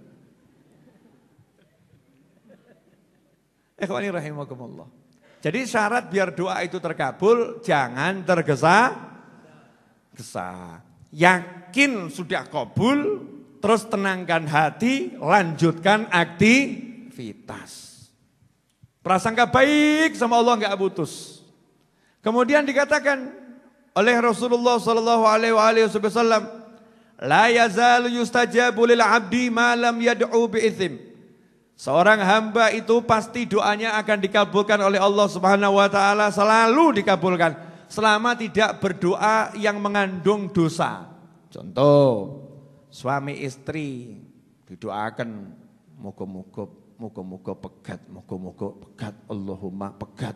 Ikhwani rahimakumullah. Jadi syarat biar doa itu terkabul, jangan tergesa-gesa. Yakin sudah kabul, terus tenangkan hati, lanjutkan aktivitas. Prasangka baik sama Allah enggak putus. Kemudian dikatakan oleh Rasulullah sallallahu alaihi wasallam, la yazalu yustajabu lil 'abdi ma lam yad'u bi itsm. Seorang hamba itu pasti doanya akan dikabulkan oleh Allah Subhanahu wa taala, selalu dikabulkan selama tidak berdoa yang mengandung dosa. Contoh, suami istri didoakan moga-moga pegat, Allahumma pegat.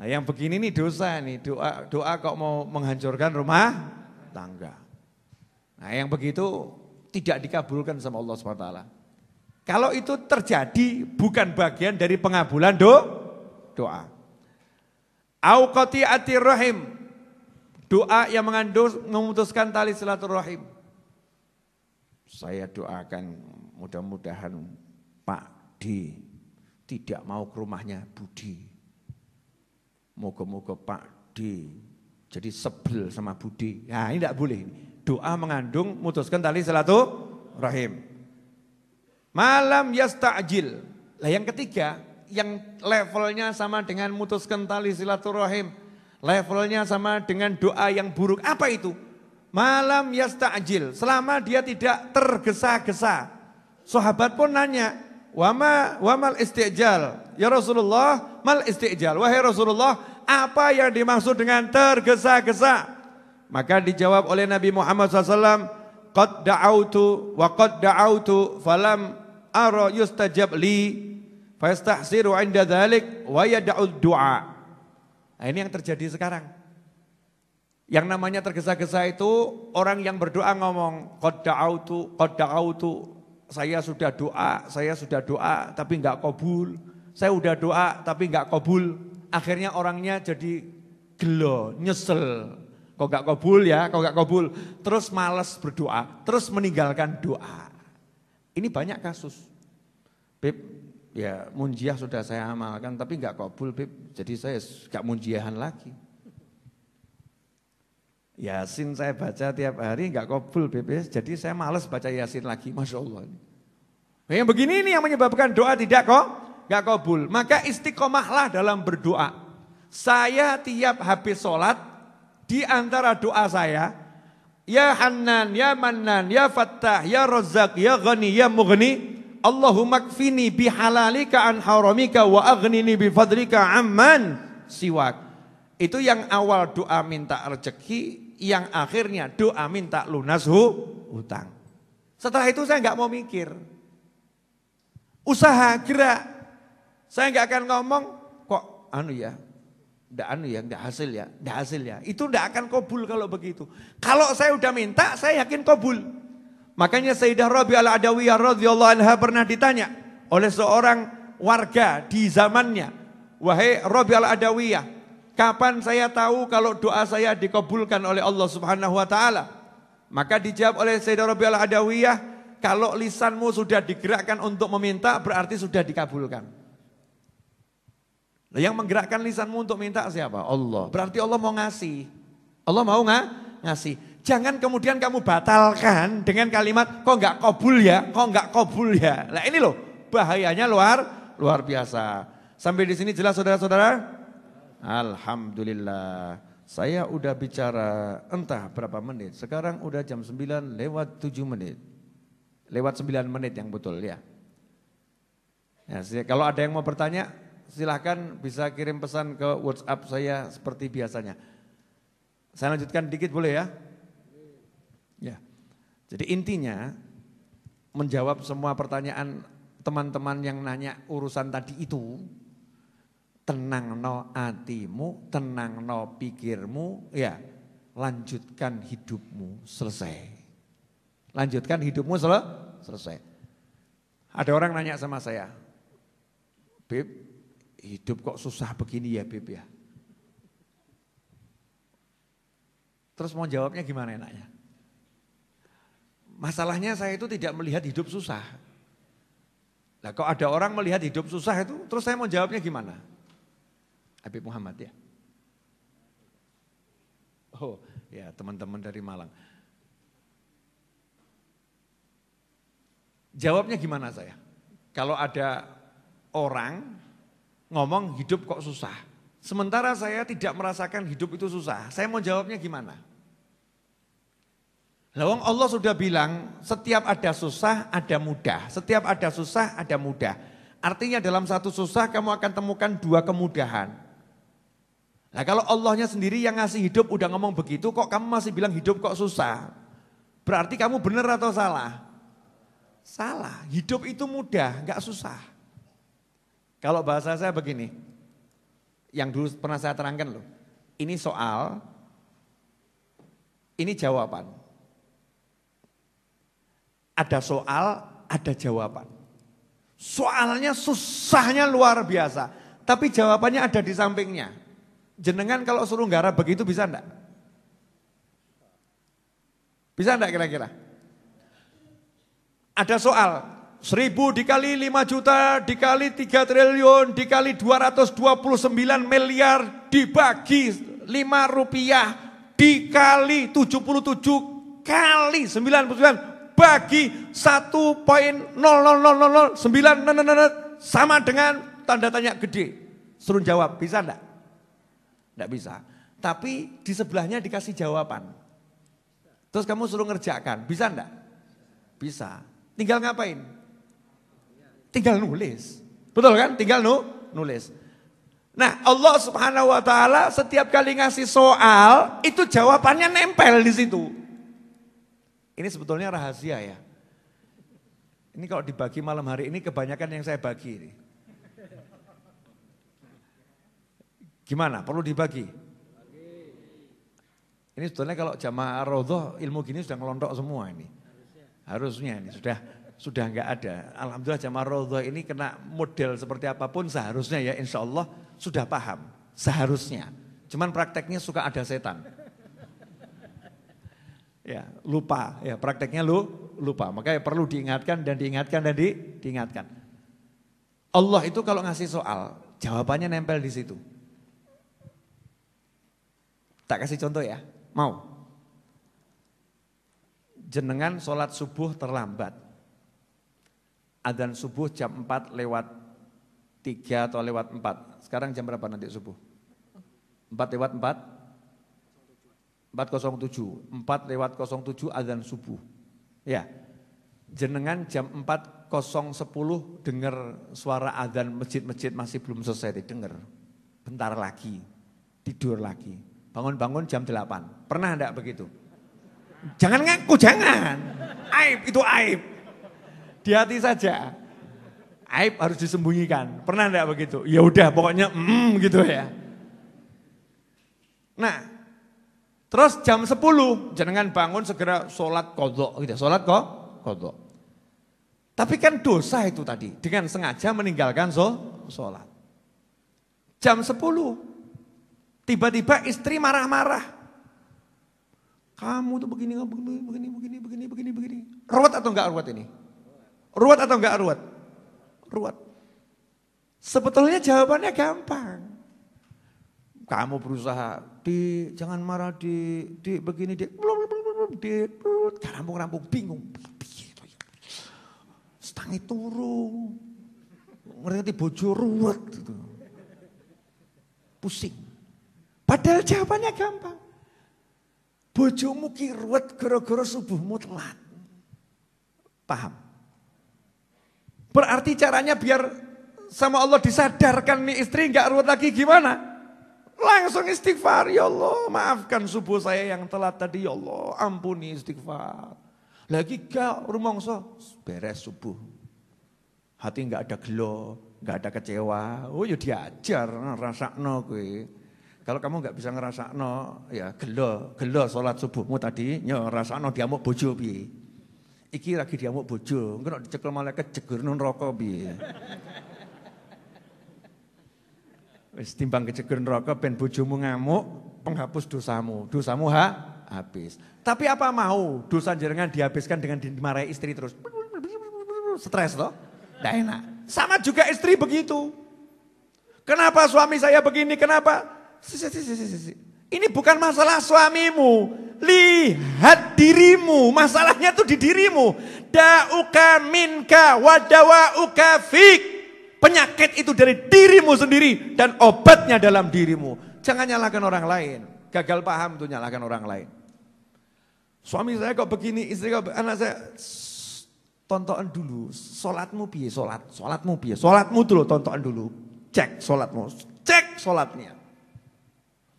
Nah, yang begini nih dosa nih, doa kok mau menghancurkan rumah tangga. Nah, yang begitu tidak dikabulkan sama Allah SWT. Kalau itu terjadi bukan bagian dari pengabulan doa. Au qati'atir rahim. Doa yang mengandung memutuskan tali silaturahim. Saya doakan mudah-mudahan Pak D tidak mau ke rumahnya Budi. Moga-moga Pak D jadi sebel sama Budi. Nah, ini tidak boleh. Doa mengandung memutuskan tali silaturahim. Malam yasta'jil. Lah yang ketiga, yang levelnya sama dengan memutuskan tali silaturahim. Levelnya sama dengan doa yang buruk. Apa itu? Malam yasta'jil. Selama dia tidak tergesa-gesa. Sahabat pun nanya, wamal istijal? Ya Rasulullah, mal istijal? Wahai Rasulullah, apa yang dimaksud dengan tergesa-gesa? Maka dijawab oleh Nabi Muhammad SAW, qad da'autu wa qad da'autu falam ara yustajab li fastahsiru 'inda dzalik wa yad'ud du'a. Nah, ini yang terjadi sekarang. Yang namanya tergesa-gesa itu orang yang berdoa ngomong qad da'autu, saya sudah doa tapi enggak kabul. Saya udah doa tapi enggak kabul. Akhirnya orangnya jadi gelo, nyesel. Kok enggak kabul. Terus malas berdoa, terus meninggalkan doa. Ini banyak kasus. Beb, ya munjiah sudah saya amalkan tapi enggak kabul, Beb. Jadi saya enggak munjiahan lagi. Yasin saya baca tiap hari enggak kabul, Beb. Jadi saya malas baca Yasin lagi. Masya Allah. Yang begini ini yang menyebabkan doa tidak enggak kabul. Maka istiqomahlah dalam berdoa. Saya tiap habis sholat, di antara doa saya, ya Hannan, ya Mannan, ya Fattah, ya Razzaq, ya Ghani, ya Mughni, Allahumma kfini bihalalika an haramika wa aghnini bifadlika amman siwak. Itu yang awal doa minta rezeki, yang akhirnya doa minta lunas hutang. Setelah itu saya enggak mau mikir. Usaha gerak. Saya enggak akan ngomong kok enggak hasil ya. Itu enggak akan kabul kalau begitu. Kalau saya udah minta, saya yakin kabul. Makanya Sayyidah Rabi'ah Al-Adawiyah radhiyallahu anha pernah ditanya oleh seorang warga di zamannya, "Wahai Rabi'ah Al-Adawiyah, kapan saya tahu kalau doa saya dikabulkan oleh Allah Subhanahu wa taala?" Maka dijawab oleh Sayyidah Rabi'ah Al-Adawiyah, "Kalau lisanmu sudah digerakkan untuk meminta, berarti sudah dikabulkan." Yang menggerakkan lisanmu untuk minta siapa? Allah. Berarti Allah mau ngasih. Allah mau ngasih. Jangan kemudian kamu batalkan dengan kalimat kok enggak kabul ya. Nah ini loh bahayanya luar biasa. Sampai di sini jelas saudara-saudara? Alhamdulillah. Saya udah bicara entah berapa menit. Sekarang udah jam 9 lewat 7 menit. Lewat 9 menit yang betul ya. Kalau ada yang mau bertanya, silahkan bisa kirim pesan ke WhatsApp saya seperti biasanya. Saya lanjutkan dikit boleh ya? Ya. Jadi intinya menjawab semua pertanyaan teman-teman yang nanya urusan tadi itu, tenang no hatimu, tenang no pikirmu, ya lanjutkan hidupmu selesai. Lanjutkan hidupmu selesai. Ada orang nanya sama saya, Beb, hidup kok susah begini ya Beb ya. Terus mau jawabnya gimana enaknya? Masalahnya saya itu tidak melihat hidup susah. Nah kalau ada orang melihat hidup susah itu, terus saya mau jawabnya gimana? Habib Muhammad ya? Oh ya teman-teman dari Malang. Jawabnya gimana saya? Kalau ada orang ngomong hidup kok susah. Sementara saya tidak merasakan hidup itu susah. Saya mau jawabnya gimana? Lawang Allah sudah bilang setiap ada susah ada mudah. Setiap ada susah ada mudah. Artinya dalam satu susah kamu akan temukan dua kemudahan. Nah kalau Allahnya sendiri yang ngasih hidup udah ngomong begitu kok kamu masih bilang hidup kok susah. Berarti kamu benar atau salah? Salah, hidup itu mudah, gak susah. Kalau bahasa saya begini, Yang dulu pernah saya terangkan loh. Ini soal, ini jawaban. Ada soal, ada jawaban. Soalnya susahnya luar biasa, tapi jawabannya ada di sampingnya. Jenengan kalau suruh garap begitu bisa enggak? Bisa enggak kira-kira? Ada soal, 1000 dikali 5 juta, dikali 3 triliun, dikali 229 miliar, dibagi 5 rupiah, dikali 77 kali 99, bagi 1,00009 sama dengan tanda tanya gede. Suruh jawab, bisa enggak? Enggak bisa. Tapi di sebelahnya dikasih jawaban. Terus kamu suruh ngerjakan, bisa enggak? Bisa. Tinggal ngapain? Tinggal nulis. Betul kan? Tinggal nulis. Nah, Allah Subhanahu wa taala setiap kali ngasih soal, itu jawabannya nempel di situ. Ini sebetulnya rahasia ya. Ini kalau dibagi malam hari ini kebanyakan yang saya bagi ini. Gimana? Perlu dibagi? Ini sebetulnya kalau jamaah Raudhah ilmu gini sudah ngelontok semua ini. Harusnya ini sudah enggak ada. Alhamdulillah jamaah Raudhah ini kena model seperti apapun seharusnya ya insya Allah sudah paham. Seharusnya. Cuman prakteknya suka ada setan. Ya, lupa. Ya, prakteknya lupa. Makanya perlu diingatkan dan diingatkan dan diingatkan. Allah itu kalau ngasih soal, jawabannya nempel di situ. Tak kasih contoh ya. Mau? Jenengan sholat subuh terlambat. Adzan subuh jam 4 lewat 3 atau lewat 4. Sekarang jam berapa nanti subuh? 4 lewat 4? 4.07. 4 lewat 07 adzan subuh. Ya. Jenengan jam 4.10 dengar suara adzan masjid-masjid masih belum selesai didengar. Bentar lagi. Tidur lagi. Bangun-bangun jam 8. Pernah enggak begitu? Jangan ngaku, jangan. Aib, itu aib. Di hati saja. Aib harus disembunyikan. Pernah enggak begitu? Ya udah, pokoknya gitu ya. Nah, terus jam 10 jenengan bangun segera sholat qadha gitu. Sholat qadha. Tapi kan dosa itu tadi dengan sengaja meninggalkan sholat. Jam 10 tiba-tiba istri marah-marah. Kamu tuh begini. Ruwet atau enggak ruwet ini? Ruwet atau enggak ruwet? Ruwet. Sebetulnya jawabannya gampang. Kamu berusaha, jangan marah di begini, rampung bingung. Setangi turu, ngerti bojo ruwet gitu. Pusing. Padahal jawabannya gampang. Bojomu ki ruwet gara-gara subuhmu telat. Paham? Berarti caranya biar sama Allah disadarkan nih istri enggak ruwet lagi gimana? Langsung istighfar, ya Allah maafkan subuh saya yang telat tadi, ya Allah ampuni, istighfar. Lagi gak rumongso beres subuh. Hati enggak ada gelo, enggak ada kecewa. Oh ya diajar, rasakno kowe. Kalau kamu enggak bisa ngerasakno, ya gelo sholat subuhmu tadi, ya rasakno diamuk bojo piye. Iki lagi diamuk bojo, engko nek dicekel malaikat jegerno neraka piye. Wis timbang kejeger neraka ben bojomu ngamuk, penghapus dosamu. Dosamu habis. Tapi apa mau dosa jenengan dihabiskan dengan dimarahi istri terus? Stres loh. Enggak enak. Sama juga istri begitu. Kenapa suami saya begini? Kenapa? Ini bukan masalah suamimu. Lihat dirimu. Masalahnya tuh di dirimu. Da'uka minka wa dawa'uka fik. Penyakit itu dari dirimu sendiri dan obatnya dalam dirimu. Jangan nyalahkan orang lain. Gagal paham tuh nyalahkan orang lain. Suami saya kok begini, istri kok anak saya. Tonton dulu, sholatmu piye, sholatmu piye. Sholatmu dulu, tonton dulu. Cek sholatmu, cek sholatnya.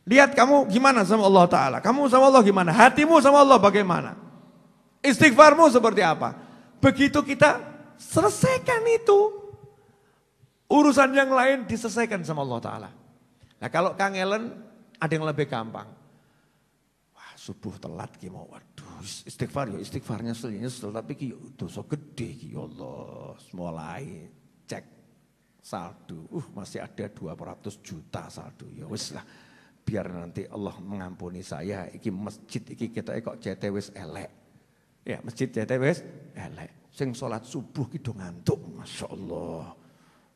Lihat kamu gimana sama Allah Ta'ala. Kamu sama Allah gimana, hatimu sama Allah bagaimana. Istighfarmu seperti apa. Begitu kita selesaikan itu. Urusan yang lain diselesaikan sama Allah Ta'ala. Nah kalau kangelan ada yang lebih gampang. Wah subuh telat ki mau, waduh istighfar ya istighfarnya nyesel tapi ki dosa gede ki ya Allah. Mulai cek saldo, masih ada 200 juta saldo, ya wis lah. Biar nanti Allah mengampuni saya, iki masjid iki kita kok CT wis elek. Ya masjid CT wis elek. Sing sholat subuh ki do ngantuk, Masya Allah.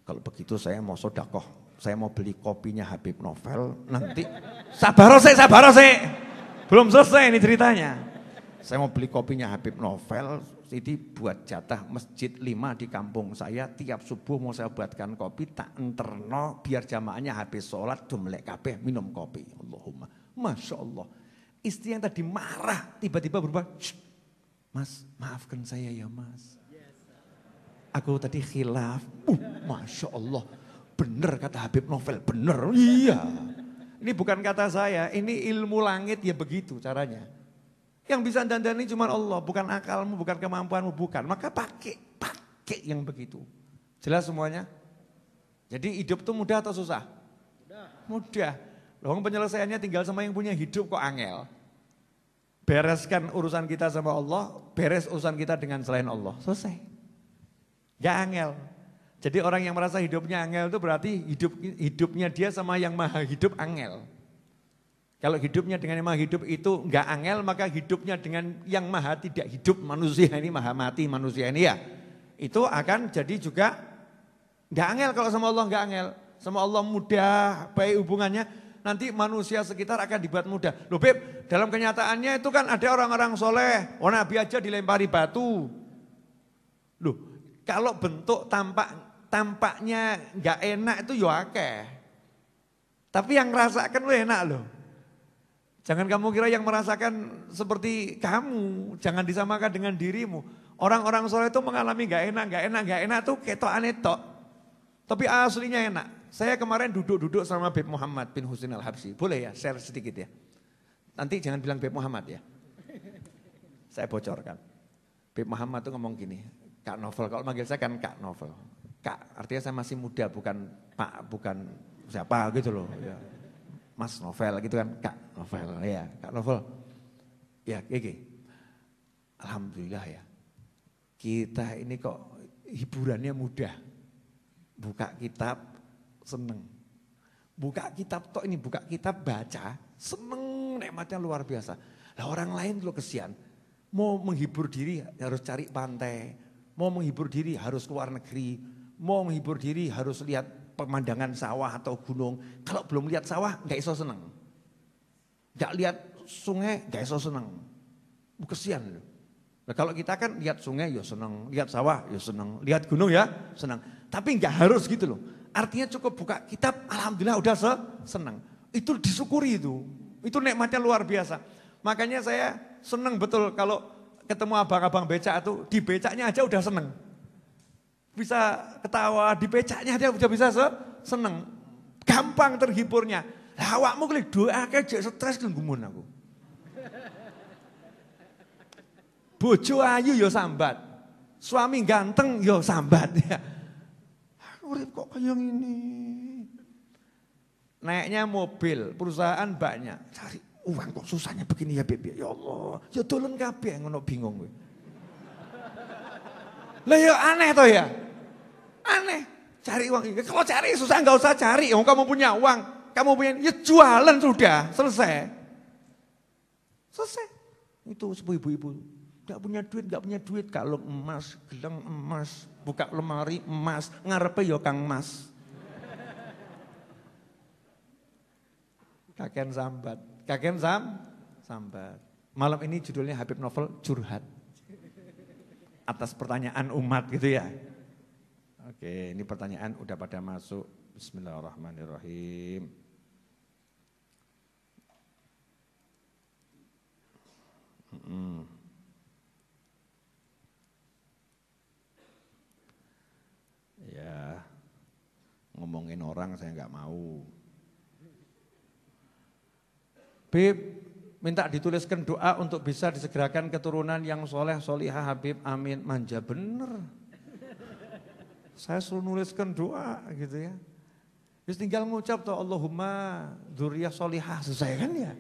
Kalau begitu saya mau sedekah, saya mau beli kopinya Habib Novel, nanti sabar sih. Belum selesai ini ceritanya. Saya mau beli kopinya Habib Novel, jadi buat jatah masjid 5 di kampung saya, tiap subuh mau saya buatkan kopi, tak enterno biar jamaahnya habis sholat, melek kabeh minum kopi. Allahumma, Masya Allah. Istri yang tadi marah, tiba-tiba berubah, Mas maafkan saya ya mas. Aku tadi khilaf, Masya Allah, benar kata Habib Novel, benar, iya. Ini bukan kata saya, ini ilmu langit ya begitu caranya. Yang bisa dandani cuma Allah, bukan akalmu, bukan kemampuanmu, bukan. Maka pakai yang begitu. Jelas semuanya? Jadi hidup itu mudah atau susah? Mudah. Loh penyelesaiannya tinggal sama yang punya hidup kok angel. Bereskan urusan kita sama Allah, beres urusan kita dengan selain Allah. Selesai. Gak angel. Jadi orang yang merasa hidupnya angel itu berarti hidupnya dia sama yang maha hidup angel. Kalau hidupnya dengan yang maha hidup itu enggak angel, maka hidupnya dengan yang maha tidak hidup manusia ini, maha mati manusia ini ya. Itu akan jadi juga enggak angel kalau sama Allah enggak angel. Sama Allah mudah, baik hubungannya, nanti manusia sekitar akan dibuat mudah. Loh Beb, dalam kenyataannya itu kan ada orang-orang soleh, Nabi aja dilempari batu. Loh, kalau bentuk tampaknya enggak enak itu ya akeh. Tapi yang ngerasakan lu enak loh. Jangan kamu kira yang merasakan seperti kamu, jangan disamakan dengan dirimu. Orang-orang soleh itu mengalami gak enak tuh ketokane tok. Tapi aslinya enak. Saya kemarin duduk sama Beb Muhammad bin Husin Al-Habsyi. Boleh ya share sedikit ya. Nanti jangan bilang Beb Muhammad ya. Saya bocorkan. Beb Muhammad tuh ngomong gini, Kak Novel, kalau manggil saya kan Kak Novel. Kak, artinya saya masih muda, bukan Pak, bukan siapa gitu loh. Ya. Mas Novel gitu kan, Kak Novel ya, Kak Novel. Ya, Gigi. Alhamdulillah ya. Kita ini kok hiburannya mudah. Buka kitab seneng. Buka kitab ini buka kitab baca, seneng, nikmatnya luar biasa. Lah orang lain lo kesian. Mau menghibur diri harus cari pantai, mau menghibur diri harus keluar negeri, mau menghibur diri harus lihat pemandangan sawah atau gunung. Kalau belum lihat sawah gak iso seneng. Gak lihat sungai gak iso seneng. Kesian loh. Nah, kalau kita kan lihat sungai ya seneng, lihat sawah ya seneng, lihat gunung ya seneng. Tapi gak harus gitu loh. Artinya cukup buka kitab, alhamdulillah udah seneng. Itu disyukuri itu. Itu nikmatnya luar biasa. Makanya saya seneng betul kalau ketemu abang-abang becak itu, di becaknya aja udah seneng. Bisa ketawa, di becaknya dia udah bisa seneng. Gampang terhiburnya. Lah awakmu klik doa kayak stres gumun aku. Bojo ayu yo sambat. Suami ganteng yo sambat ya. Urip kok kayak gini. Naiknya mobil, perusahaan banyak. Cari uang kok susahnya begini ya Beb. Ya Allah, ya dolen kabeh ngono bingung kowe. Lah ya aneh toh ya. Aneh, cari uang. Kalau cari susah enggak usah cari. Kamu punya uang, kamu punya, ya jualan sudah, selesai. Selesai. Itu ibu-ibu, enggak punya duit, kalau emas, gelang emas, buka lemari emas, ngarepe ya Kang Mas. Kakek sambat. Malam ini judulnya Habib Novel curhat. Atas pertanyaan umat gitu ya. Oke, ini pertanyaan udah pada masuk. Bismillahirrahmanirrahim. Ya, ngomongin orang saya nggak mau. Beb, minta dituliskan doa untuk bisa disegerakan keturunan yang soleh, solihah, Habib, amin. Manja bener. Saya suruh nuliskan doa gitu ya. Terus tinggal ngucap tuh Allahumma dzurriyyah sholihah, selesai kan ya.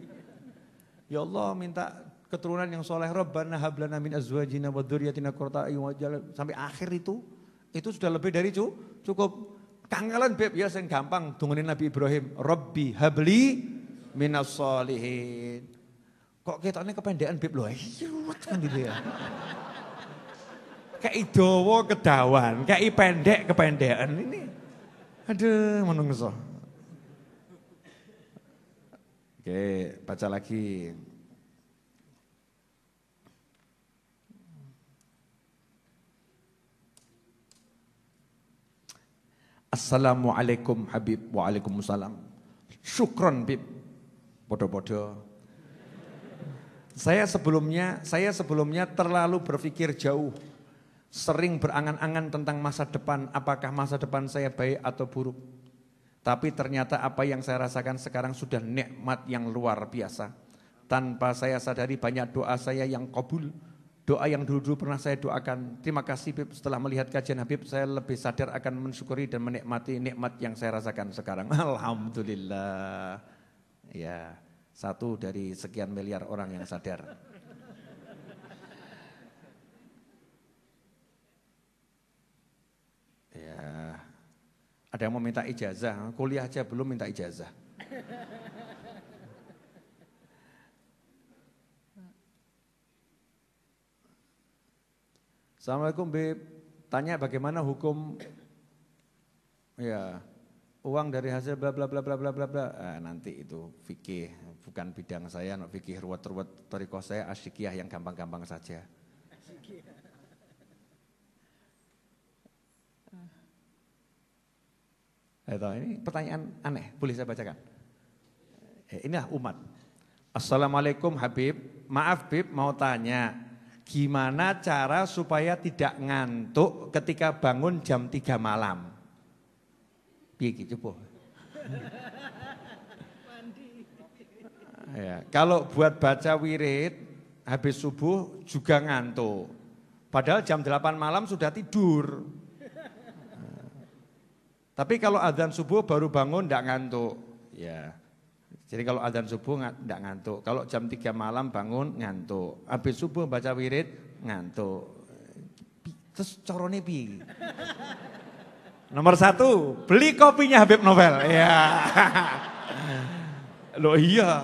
Ya Allah minta keturunan yang soleh, Rabbana hab lana min azwajina wa dzurriyyatina qurrata a'yun waj'alna, sampai akhir itu sudah lebih dari cukup. Kangelan beb ya sing gampang dungunin Nabi Ibrahim, Rabbi habli minas sholihin. Kok ketoknya kependekan beb lho, kan gitu ya. Kayak dawa kedawan, kayak pendek kependekan ini. Aduh, menungso. Oke, baca lagi. Assalamualaikum Habib, waalaikumsalam. Syukron Bib, podo-podo. Saya sebelumnya terlalu berpikir jauh, sering berangan-angan tentang masa depan, apakah masa depan saya baik atau buruk. Tapi ternyata apa yang saya rasakan sekarang sudah nikmat yang luar biasa. Tanpa saya sadari banyak doa saya yang kabul. Doa yang dulu pernah saya doakan. Terima kasih Bib, setelah melihat kajian Habib saya lebih sadar akan mensyukuri dan menikmati nikmat yang saya rasakan sekarang. Alhamdulillah. Ya, satu dari sekian miliar orang yang sadar. Ya, ada yang mau minta ijazah, kuliah aja belum minta ijazah. Assalamualaikum Bib, tanya bagaimana hukum ya uang dari hasil bla bla bla bla bla bla bla. Nanti itu fikih, bukan bidang saya, fikih ruwet-ruwet thariqah saya asyikiyah yang gampang-gampang saja. Ini pertanyaan aneh, boleh saya bacakan? Inilah umat. Assalamualaikum Habib, maaf Bib mau tanya. Gimana cara supaya tidak ngantuk ketika bangun jam 3 malam? Piye coba? Ya, kalau buat baca wirid habis subuh juga ngantuk. Padahal jam 8 malam sudah tidur. Tapi kalau adzan subuh baru bangun enggak ngantuk. Ya. Jadi kalau adzan subuh enggak ngantuk. Kalau jam 3 malam bangun ngantuk. Habis subuh baca wirid ngantuk. Terus corone piye? Nomor 1, beli kopinya Habib Novel. Ya. Loh iya.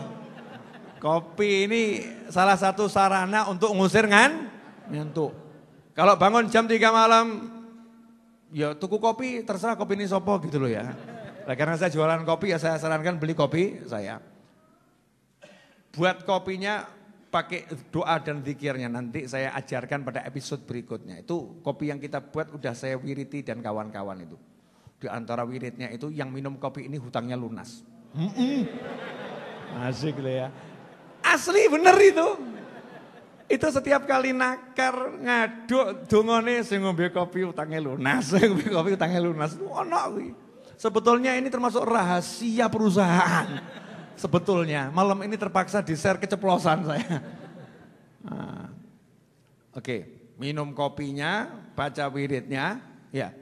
Kopi ini salah satu sarana untuk ngusir ngantuk. Kalau bangun jam 3 malam ya tuku kopi, terserah kopi ini sopo gitu loh ya. Nah, karena saya jualan kopi ya saya sarankan beli kopi saya. Buat kopinya pakai doa dan zikirnya, nanti saya ajarkan pada episode berikutnya. Itu kopi yang kita buat udah saya wiriti dan kawan-kawan itu. Di antara wiridnya itu yang minum kopi ini hutangnya lunas. Asik loh ya. Asli bener itu. Itu setiap kali nakar ngaduk dongone sing ngombe kopi utangnya lunas, sing ngombe kopi utangnya lunas. Ono kuwi. Sebetulnya ini termasuk rahasia perusahaan. Sebetulnya malam ini terpaksa di-share keceplosan saya. Nah. Oke, minum kopinya, baca wiridnya, ya.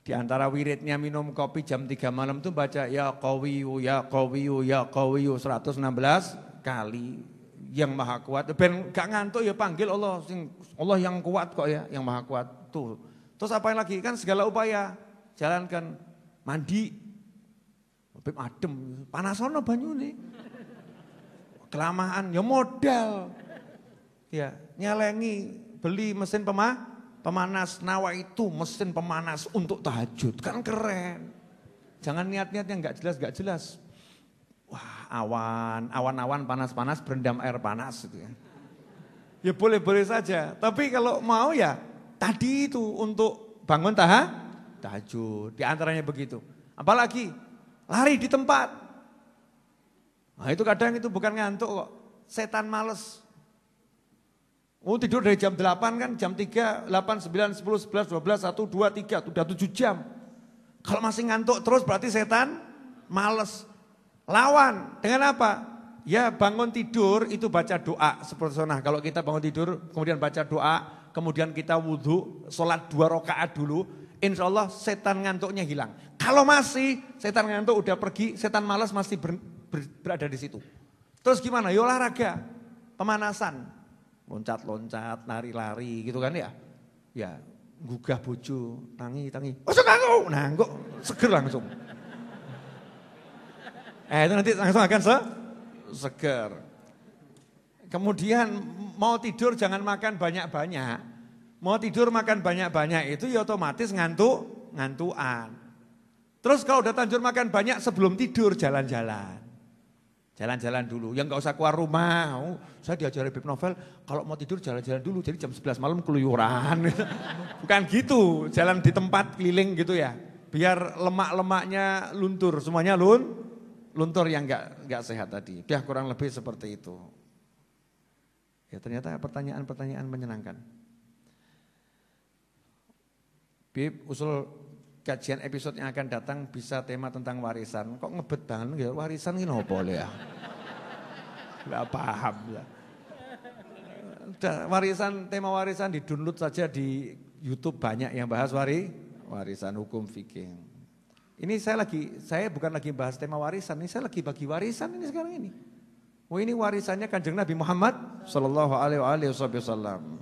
Di antara wiridnya minum kopi jam 3 malam tuh baca ya qawiyu ya qawiyu ya qawiyu 116 kali. Yang maha kuat, ben gak ngantuk ya panggil Allah, Allah yang kuat kok ya, yang maha kuat tuh. Terus apa lagi kan segala upaya jalankan, mandi, Beb adem, panasono banyune, kelamaan ya modal, ya nyelengi beli mesin pemanas, nawa itu mesin pemanas untuk tahajud kan keren. Jangan niat-niat yang gak jelas. Wah awan-awan panas-panas berendam air panas gitu ya. Ya boleh-boleh saja. Tapi kalau mau ya tadi itu untuk bangun tahajud. Di antaranya begitu. Apalagi lari di tempat. Nah itu kadang itu bukan ngantuk kok. Setan males. Oh tidur dari jam 8 kan jam 3, 8, 9, 10, 11, 12, 1, 2, 3. Udah 7 jam. Kalau masih ngantuk terus berarti setan males. Lawan dengan apa? Ya bangun tidur itu baca doa seperti sunnah. Kalau kita bangun tidur kemudian baca doa, kemudian kita wudhu, sholat 2 rakaat dulu, insya Allah setan ngantuknya hilang. Kalau masih setan ngantuk udah pergi, setan malas masih berada di situ. Terus gimana? Ya olahraga, pemanasan, loncat-loncat, lari-lari gitu kan ya. Ya, gugah bojo, tangi. Oh aku, nah kok seger langsung. Itu nanti langsung akan seger. Kemudian mau tidur jangan makan banyak-banyak. Mau tidur makan banyak-banyak itu ya otomatis ngantukan. Terus kalau udah terlanjur makan banyak sebelum tidur jalan-jalan. Jalan-jalan dulu, yang gak usah keluar rumah. Saya diajari Bib Novel, kalau mau tidur jalan-jalan dulu, jadi jam 11 malam keluyuran. Bukan gitu, jalan di tempat keliling gitu ya. Biar lemak-lemaknya luntur, semuanya luntur yang gak sehat tadi. Ya kurang lebih seperti itu. Ya ternyata pertanyaan-pertanyaan menyenangkan. Bib, usul kajian episode yang akan datang bisa tema tentang warisan. Kok ngebet banget ya, warisan ini apa ya? Gak paham ya. Tema warisan di-download saja di YouTube, banyak yang bahas warisan hukum fikih. Ini saya bukan lagi bahas tema warisan, ini saya lagi bagi warisan ini sekarang ini. Oh ini warisannya Kanjeng Nabi Muhammad sallallahu alaihi wasallam.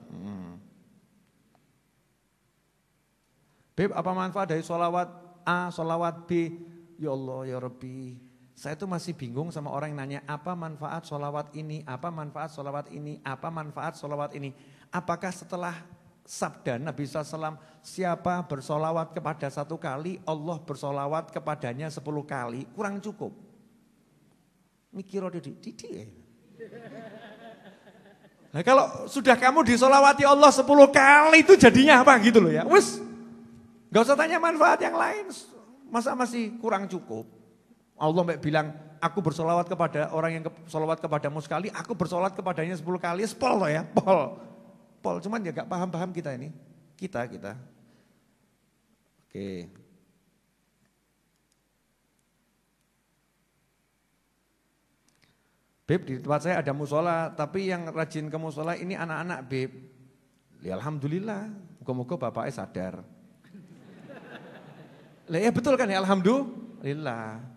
Beb, apa manfaat dari sholawat A, sholawat B? Ya Allah, ya Rabbi. Saya tuh masih bingung sama orang yang nanya, apa manfaat sholawat ini, apa manfaat sholawat ini, apa manfaat sholawat ini. Apakah setelah sabda Nabi SAW, siapa bersolawat kepada 1 kali, Allah bersolawat kepadanya 10 kali, kurang cukup. Mikir didik. Nah kalau sudah kamu disolawati Allah 10 kali itu jadinya apa gitu loh ya. Wes, gak usah tanya manfaat yang lain, masa masih kurang cukup. Allah bilang, aku bersolawat kepada orang yang bersolawat kepadamu sekali, aku bersolawat kepadanya 10 kali, pol loh ya, pol. Cuman ya gak paham-paham kita ini, kita. Oke. Beb, di tempat saya ada musola, tapi yang rajin ke musola ini anak-anak, Beb. Ya alhamdulillah, moga-moga bapaknya sadar. Lah ya betul kan ya, alhamdulillah.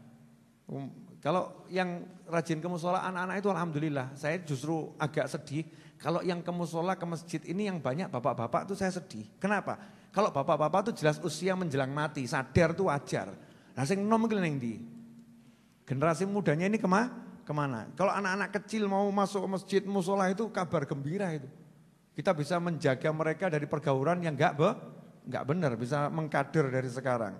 Kalau yang rajin ke musola anak-anak itu alhamdulillah. Saya justru agak sedih kalau yang ke musola, ke masjid ini yang banyak bapak-bapak itu saya sedih. Kenapa? Kalau bapak-bapak itu jelas usia menjelang mati, sadar itu wajar. Nah sing nom neng ndi? Generasi mudanya ini kemana? Kalau anak-anak kecil mau masuk ke masjid musola itu kabar gembira itu. Kita bisa menjaga mereka dari pergaulan yang enggak benar, bisa mengkader dari sekarang.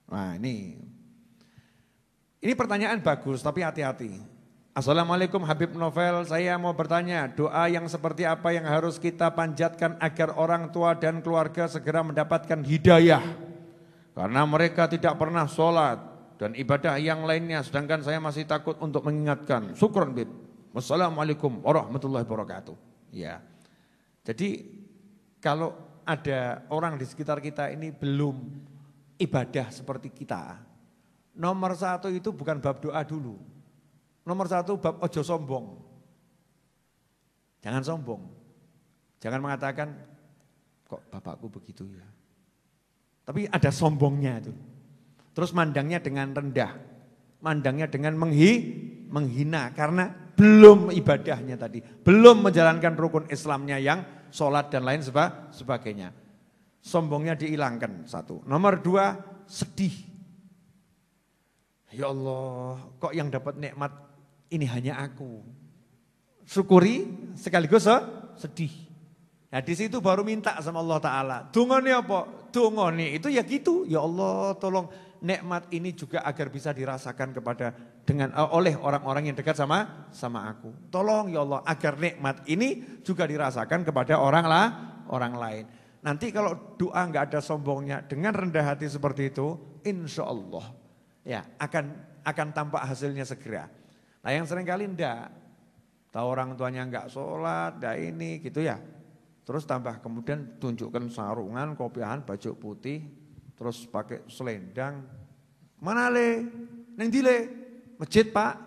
Nah ini pertanyaan bagus tapi hati-hati. Assalamualaikum Habib Novel, saya mau bertanya, doa yang seperti apa yang harus kita panjatkan agar orang tua dan keluarga segera mendapatkan hidayah? Karena mereka tidak pernah sholat dan ibadah yang lainnya, sedangkan saya masih takut untuk mengingatkan. Syukron Bib. Wassalamualaikum warahmatullahi wabarakatuh. Ya. Jadi kalau ada orang di sekitar kita ini belum ibadah seperti kita, nomor 1 itu bukan bab doa dulu. Nomor 1 bab ojo sombong. Jangan sombong. Jangan mengatakan, kok bapakku begitu ya. Tapi ada sombongnya itu. Terus mandangnya dengan rendah. Mandangnya dengan menghina. Karena belum ibadahnya tadi. Belum menjalankan rukun Islamnya yang sholat dan lain sebagainya. Sombongnya dihilangkan 1. Nomor 2, sedih. Ya Allah, kok yang dapat nikmat ini hanya aku. Syukuri sekaligus sedih. Nah di situ baru minta sama Allah Ta'ala. Dungoni apa? Dungoni itu ya gitu. Ya Allah tolong nikmat ini juga agar bisa dirasakan oleh orang-orang yang dekat sama aku. Tolong ya Allah agar nikmat ini juga dirasakan kepada orang lain. Nanti kalau doa enggak ada sombongnya dengan rendah hati seperti itu, insya Allah ya akan tampak hasilnya segera. Nah yang seringkali enggak, tahu orang tuanya enggak sholat, enggak ini gitu ya. Terus tambah kemudian tunjukkan sarungan, kopiahan, baju putih, terus pakai selendang. Mana le? Neng di le? Masjid Pak,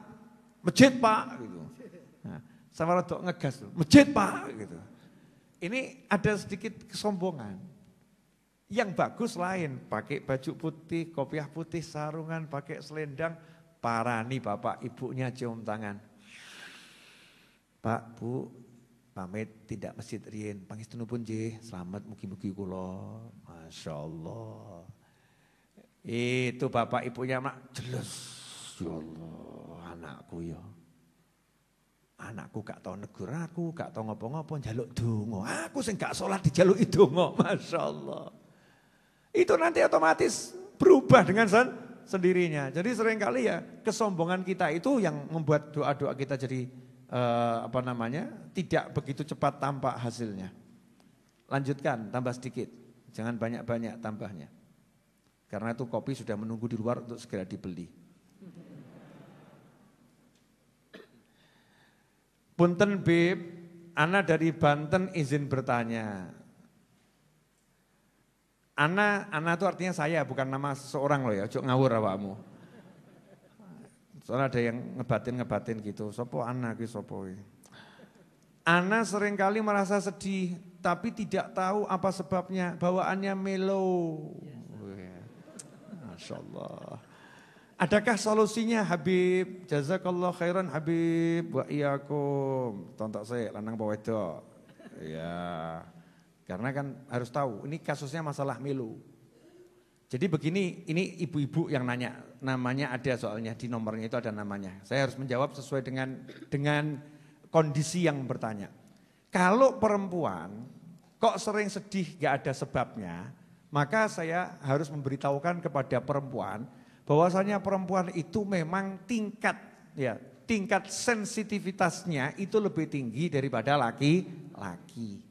gitu. Nah, sama rodok ngegas tuh, masjid Pak, gitu. Ini ada sedikit kesombongan. Yang bagus lain, pakai baju putih, kopiah putih, sarungan, pakai selendang, parani bapak ibunya cium tangan. Pak, Bu, pamit tidak masjid rien, pangestunipun nggih, selamat mugi-mugi kula. Masya Allah. Itu bapak ibunya mak jelas. Ya Allah, anakku ya. Anakku gak tau negur aku, gak tau ngopo-ngopo, njaluk donga. Aku sing gak sholat dijaluki donga, Masya Allah. Itu nanti otomatis berubah dengan sendirinya. Jadi seringkali ya kesombongan kita itu yang membuat doa-doa kita jadi tidak begitu cepat tampak hasilnya. Lanjutkan, tambah sedikit. Jangan banyak-banyak tambahnya. Karena itu kopi sudah menunggu di luar untuk segera dibeli. Punten Bib, Ana dari Banten izin bertanya. Ana itu artinya saya, bukan nama seseorang loh ya, ojo ngawur awakmu. Soalnya ada yang ngebatin gitu, sopo Ana ki sopo. Ana seringkali merasa sedih, tapi tidak tahu apa sebabnya, bawaannya melo. Masya Allah. Adakah solusinya Habib? Jazakallah khairan Habib wa iyyakum. Tontok saya lanang bawa itu. Ya. Karena kan harus tahu ini kasusnya masalah melo. Jadi begini, ini ibu-ibu yang nanya, namanya ada soalnya di nomornya itu ada namanya. Saya harus menjawab sesuai dengan kondisi yang bertanya. Kalau perempuan kok sering sedih gak ada sebabnya, maka saya harus memberitahukan kepada perempuan bahwasanya perempuan itu memang tingkat sensitivitasnya itu lebih tinggi daripada laki-laki.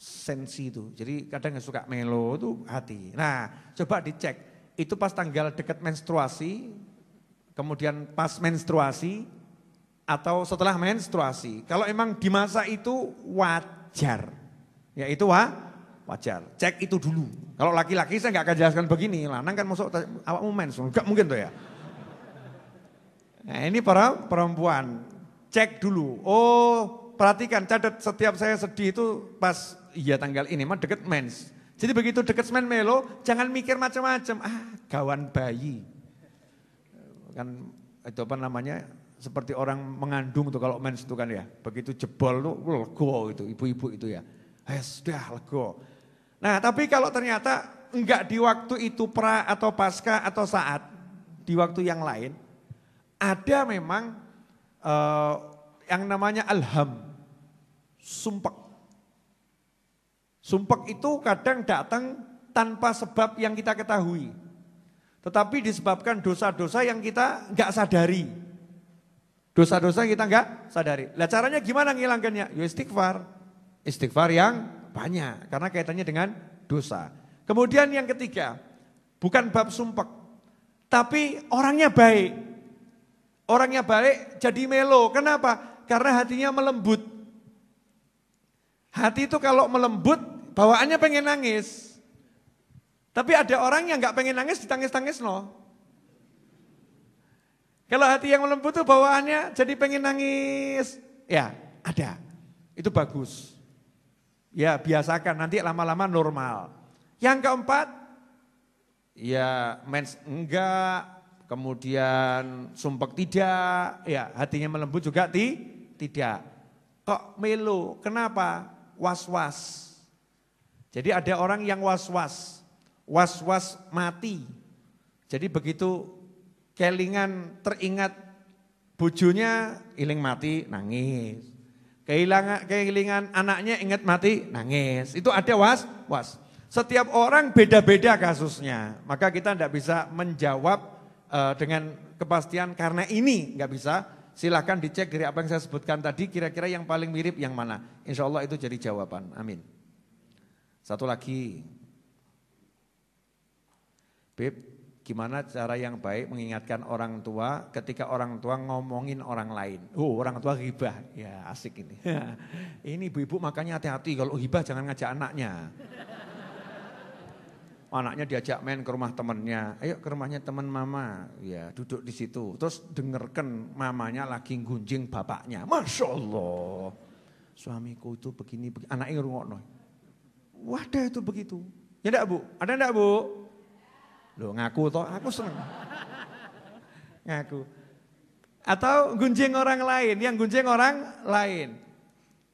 Sensi itu, jadi kadang yang suka melo itu hati. Nah coba dicek, itu pas tanggal dekat menstruasi, kemudian pas menstruasi, atau setelah menstruasi. Kalau emang di masa itu wajar, ya itu wajar, cek itu dulu. Kalau laki-laki saya nggak akan jelaskan begini, lanang kan masuk awakmu mens, nggak mungkin tuh ya. Nah ini para perempuan, cek dulu. Oh perhatikan, catat setiap saya sedih itu pas iya tanggal ini mah deket mens. Jadi begitu deket mens melo, jangan mikir macam-macam. Gawan bayi. Kan itu apa namanya? Seperti orang mengandung tuh kalau mens itu kan ya. Begitu jebol tuh lego itu ibu-ibu itu ya. Sudah lego. Nah, tapi kalau ternyata enggak di waktu itu pra atau pasca atau saat di waktu yang lain, ada memang yang namanya alham, sumpek. Sumpek itu kadang datang tanpa sebab yang kita ketahui. Tetapi disebabkan dosa-dosa yang kita enggak sadari. Dosa-dosa yang kita enggak sadari. Lah caranya gimana ngilangkannya? Ya istighfar. Istighfar yang banyak karena kaitannya dengan dosa. Kemudian yang ketiga, bukan bab sumpek. Tapi orangnya baik. Orangnya baik jadi melo. Kenapa? Karena hatinya melembut. Hati itu kalau melembut, bawaannya pengen nangis. Tapi ada orang yang gak pengen nangis, ditangis-tangis no. Kalau hati yang melembut itu bawaannya jadi pengen nangis. Ya ada, itu bagus. Ya biasakan, nanti lama-lama normal. Yang keempat, ya mens enggak, kemudian sumpek tidak, ya hatinya melembut juga tidak. Kok melo, kenapa? Was-was. Jadi ada orang yang was-was mati. Jadi begitu kelingan teringat bojonya iling mati nangis. Kehilangan anaknya ingat mati nangis. Itu ada was. Setiap orang beda-beda kasusnya. Maka kita tidak bisa menjawab dengan kepastian karena ini nggak bisa. Silahkan dicek dari apa yang saya sebutkan tadi, kira-kira yang paling mirip yang mana. Insya Allah itu jadi jawaban, amin. Satu lagi. Beb, gimana cara yang baik mengingatkan orang tua ketika orang tua ngomongin orang lain. Orang tua ghibah, ya asik ini. Ini ibu-ibu makanya hati-hati kalau ghibah jangan ngajak anaknya. Anaknya diajak main ke rumah temennya, ayo ke rumahnya teman mama, ya duduk di situ. Terus dengarkan mamanya lagi gunjing bapaknya, Masya Allah. suamiku itu begini, anaknya ngrungokno. Wadah itu begitu. Ya enggak Bu? Ada enggak Bu? Loh ngaku toh, aku seneng. Ngaku. Atau gunjing orang lain, yang gunjing orang lain.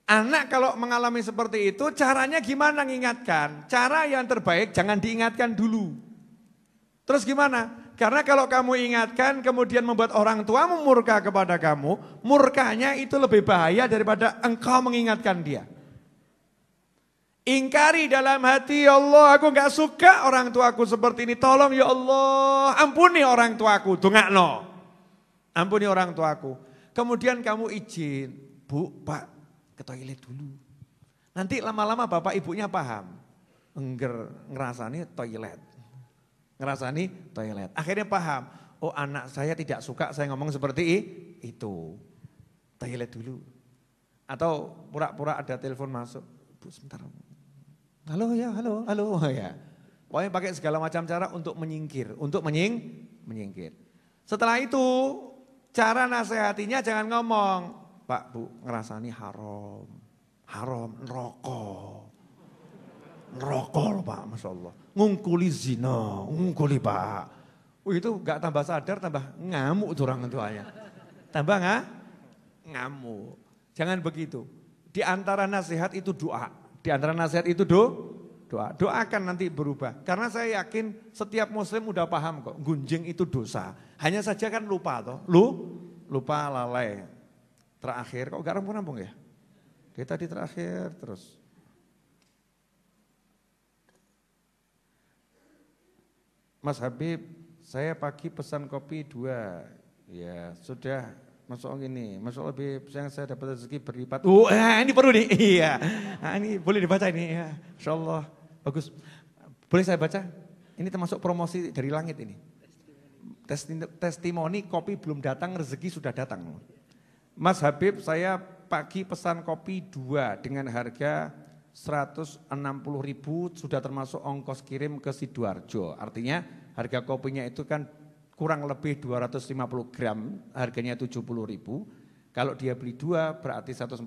Anak kalau mengalami seperti itu caranya gimana ngingatkan? Cara yang terbaik jangan diingatkan dulu. Terus gimana? Karena kalau kamu ingatkan kemudian membuat orang tuamu murka kepada kamu, murkanya itu lebih bahaya daripada engkau mengingatkan dia. Ingkari dalam hati, ya Allah aku gak suka orang tuaku seperti ini, tolong ya Allah ampuni orang tuaku, dongakno. Ampuni orang tuaku. Kemudian kamu izin, Bu, Pak, ke toilet dulu. Nanti lama-lama bapak ibunya paham. Ngerasani toilet. Ngerasani toilet. Akhirnya paham. Oh anak saya tidak suka saya ngomong seperti itu. Toilet dulu. Atau pura-pura ada telepon masuk. Bu sebentar. Halo ya, halo ya. Pokoknya pakai segala macam cara untuk menyingkir. Untuk menyingkir. Setelah itu cara nasihatinya jangan ngomong. Pak, Bu, ngerasani haram, nerokok loh Pak, Masya Allah. Ngungkuli zina, ngungkuli Pak. Itu gak tambah sadar, tambah ngamuk tuh orang tuanya. Tambah ngamuk. Jangan begitu. Di antara nasihat itu doa. Di antara nasihat itu doa. Doa akan nanti berubah. Karena saya yakin setiap muslim udah paham kok, gunjing itu dosa. Hanya saja kan lupa toh, lupa lalai. Terakhir, kok gak rampung-rampung ya? Kita di terakhir terus. Mas Habib, saya pagi pesan kopi 2. Ya sudah, masuk gini. Masuk Habib, saya dapat rezeki berlipat. Ini perlu nih. Iya. Nah, ini boleh dibaca ini ya. Insya Allah, bagus. Boleh saya baca? Ini termasuk promosi dari langit ini. Testimoni kopi belum datang, rezeki sudah datang. Mas Habib, saya pagi pesan kopi 2 dengan harga 160.000 sudah termasuk ongkos kirim ke Sidoarjo. Artinya harga kopinya itu kan kurang lebih 250 gram, harganya 70.000. Kalau dia beli 2 berarti 140.000,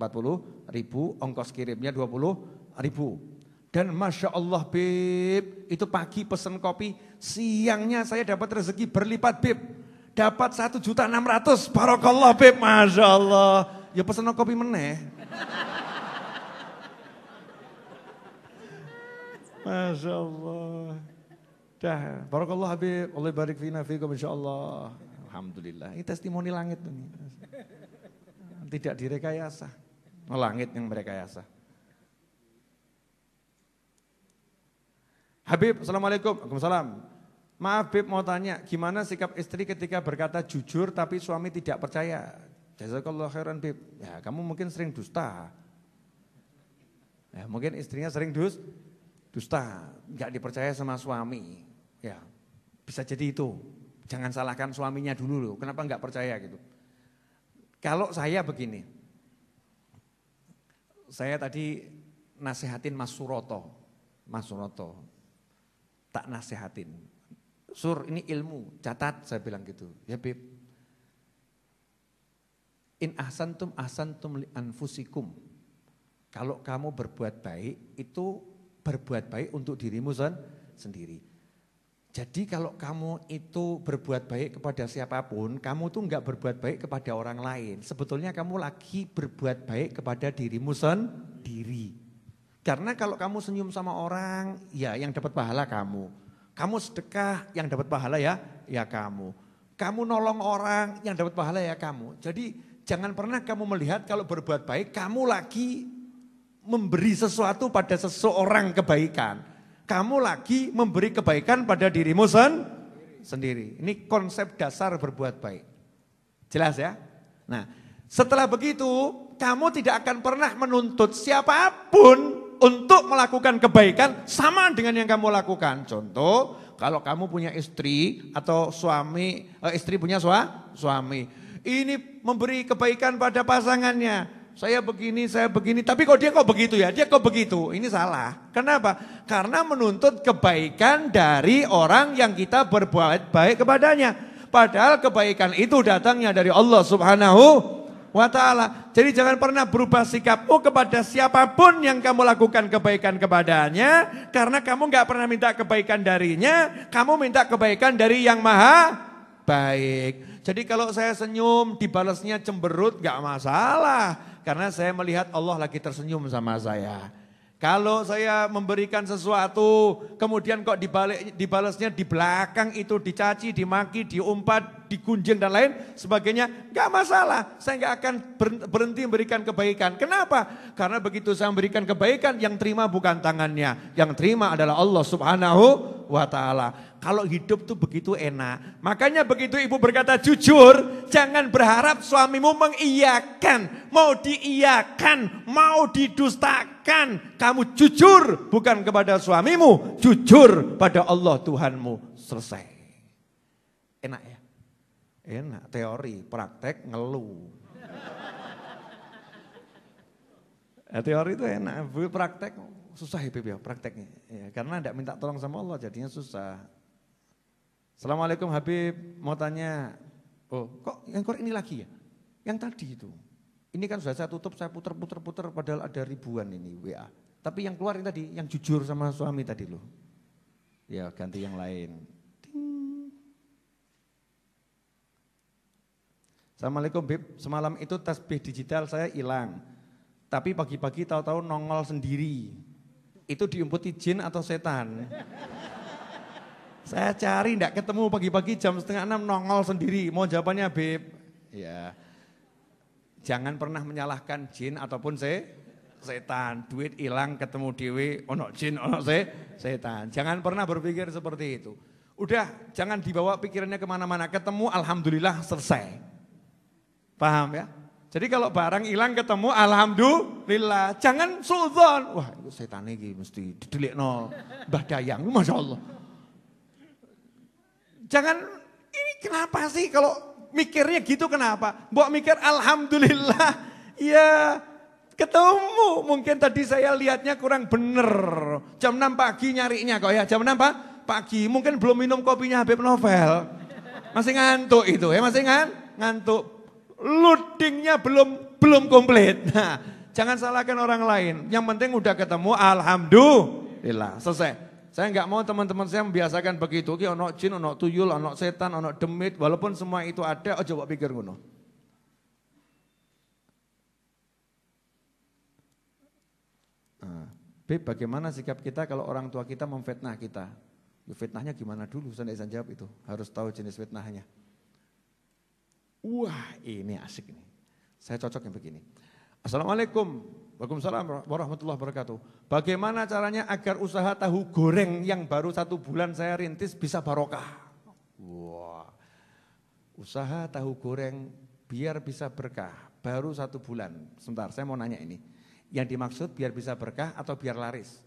ongkos kirimnya 20.000. Dan Masya Allah Bib, itu pagi pesan kopi, siangnya saya dapat rezeki berlipat Bib. Dapat 1.600.000, barokallah Beb, Masya Allah. Ya pesen kopi meneh. Masya Allah. Dah, barokallah Habib, Allah barik fina fikum insya Allah. Alhamdulillah, ini testimoni langit ini. Tidak direkayasa. Langit yang merekayasa. Habib, Assalamualaikum. Waalaikumsalam. Maaf Beb mau tanya, gimana sikap istri ketika berkata jujur tapi suami tidak percaya? Jazakallah khairan Beb. Ya kamu mungkin sering dusta. Ya mungkin istrinya sering dusta, gak dipercaya sama suami. Ya bisa jadi itu. Jangan salahkan suaminya dulu loh, kenapa gak percaya gitu. Kalau saya begini, saya tadi nasihatin Mas Suroto, tak nasihatin. Sur ini ilmu, catat saya bilang gitu. Ya Beb. In ahsantum li anfusikum. Kalau kamu berbuat baik, itu berbuat baik untuk dirimu sendiri. Jadi kalau kamu itu berbuat baik kepada siapapun, kamu tuh enggak berbuat baik kepada orang lain. Sebetulnya kamu lagi berbuat baik kepada dirimu sendiri. Karena kalau kamu senyum sama orang, ya yang dapat pahala kamu. Kamu sedekah, yang dapat pahala ya kamu. Kamu nolong orang, yang dapat pahala ya kamu. Jadi jangan pernah kamu melihat kalau berbuat baik, kamu lagi memberi sesuatu pada seseorang kebaikan. Kamu lagi memberi kebaikan pada dirimu sendiri. Ini konsep dasar berbuat baik. Jelas ya? Nah, setelah begitu, kamu tidak akan pernah menuntut siapapun untuk melakukan kebaikan sama dengan yang kamu lakukan. Contoh, kalau kamu punya istri atau suami, istri punya suami. Ini memberi kebaikan pada pasangannya. Saya begini, tapi kok dia kok begitu ya? Dia kok begitu? Ini salah. Kenapa? Karena menuntut kebaikan dari orang yang kita berbuat baik kepadanya. Padahal kebaikan itu datangnya dari Allah Subhanahu wa ta'ala. Jadi jangan pernah berubah sikapmu kepada siapapun yang kamu lakukan kebaikan kepadanya. Karena kamu gak pernah minta kebaikan darinya, kamu minta kebaikan dari yang maha baik. Jadi kalau saya senyum dibalasnya cemberut gak masalah. Karena saya melihat Allah lagi tersenyum sama saya. Kalau saya memberikan sesuatu, kemudian kok dibalasnya di belakang itu dicaci, dimaki, diumpat, digunjing dan lain sebagainya, gak masalah. Saya gak akan berhenti memberikan kebaikan. Kenapa? Karena begitu saya memberikan kebaikan, yang terima bukan tangannya, yang terima adalah Allah Subhanahu wa ta'ala. Kalau hidup tuh begitu enak. Makanya begitu ibu berkata jujur, jangan berharap suamimu mengiyakan, mau diiyakan, mau didustakan. Kamu jujur bukan kepada suamimu, jujur pada Allah Tuhanmu. Selesai. Enak ya? Enak, teori, praktek ngeluh. Teori itu enak, praktek susah ya Beb ya prakteknya. Ya, karena tidak minta tolong sama Allah jadinya susah. Assalamualaikum Habib, mau tanya, oh kok yang korek ini lagi ya? Yang tadi itu. Ini kan sudah saya tutup, saya puter-puter padahal ada ribuan ini WA. Tapi yang keluar yang tadi, yang jujur sama suami tadi loh. Ya ganti yang lain. Ting. Assalamualaikum Bib, semalam itu tasbih digital saya hilang. Tapi pagi-pagi tahu-tahu nongol sendiri. Itu diumputi jin atau setan? Saya cari enggak ketemu pagi-pagi jam 5:30 nongol sendiri. Mau jawabannya Beb? Ya. Jangan pernah menyalahkan jin ataupun setan. Duit hilang ketemu dewe, ono jin, ono setan. Jangan pernah berpikir seperti itu. Udah, jangan dibawa pikirannya kemana-mana. Ketemu alhamdulillah selesai. Paham ya? Jadi kalau barang hilang ketemu alhamdulillah. Jangan suudzon. Wah itu setan ini mesti didelikno Mbah Dayang. Masya Allah. Jangan, ini kenapa sih kalau mikirnya gitu kenapa? Mbok mikir alhamdulillah, ya ketemu. Mungkin tadi saya lihatnya kurang bener. Jam 6 pagi nyarinya kok ya, jam 6 pagi. Mungkin belum minum kopinya Habib Novel. Masih ngantuk itu ya, masih ngantuk. Loadingnya belum komplit. Nah, jangan salahkan orang lain. Yang penting udah ketemu alhamdulillah, selesai. Saya enggak mau teman-teman saya membiasakan begitu. Ki ono jin, ono tuyul, ono setan, ono demit, walaupun semua itu ada, coba pikir ngono. Nah, Beb, bagaimana sikap kita kalau orang tua kita memfitnah kita? Ya, fitnahnya gimana dulu? Saya tidak bisa jawab itu. Harus tahu jenis fitnahnya. Wah, ini asik nih. Saya cocok yang begini. Assalamualaikum. Waalaikumsalam warahmatullahi wabarakatuh. Bagaimana caranya agar usaha tahu goreng yang baru 1 bulan saya rintis bisa barokah? Wah, usaha tahu goreng biar bisa berkah baru 1 bulan. Sebentar, saya mau nanya ini. Yang dimaksud biar bisa berkah atau biar laris?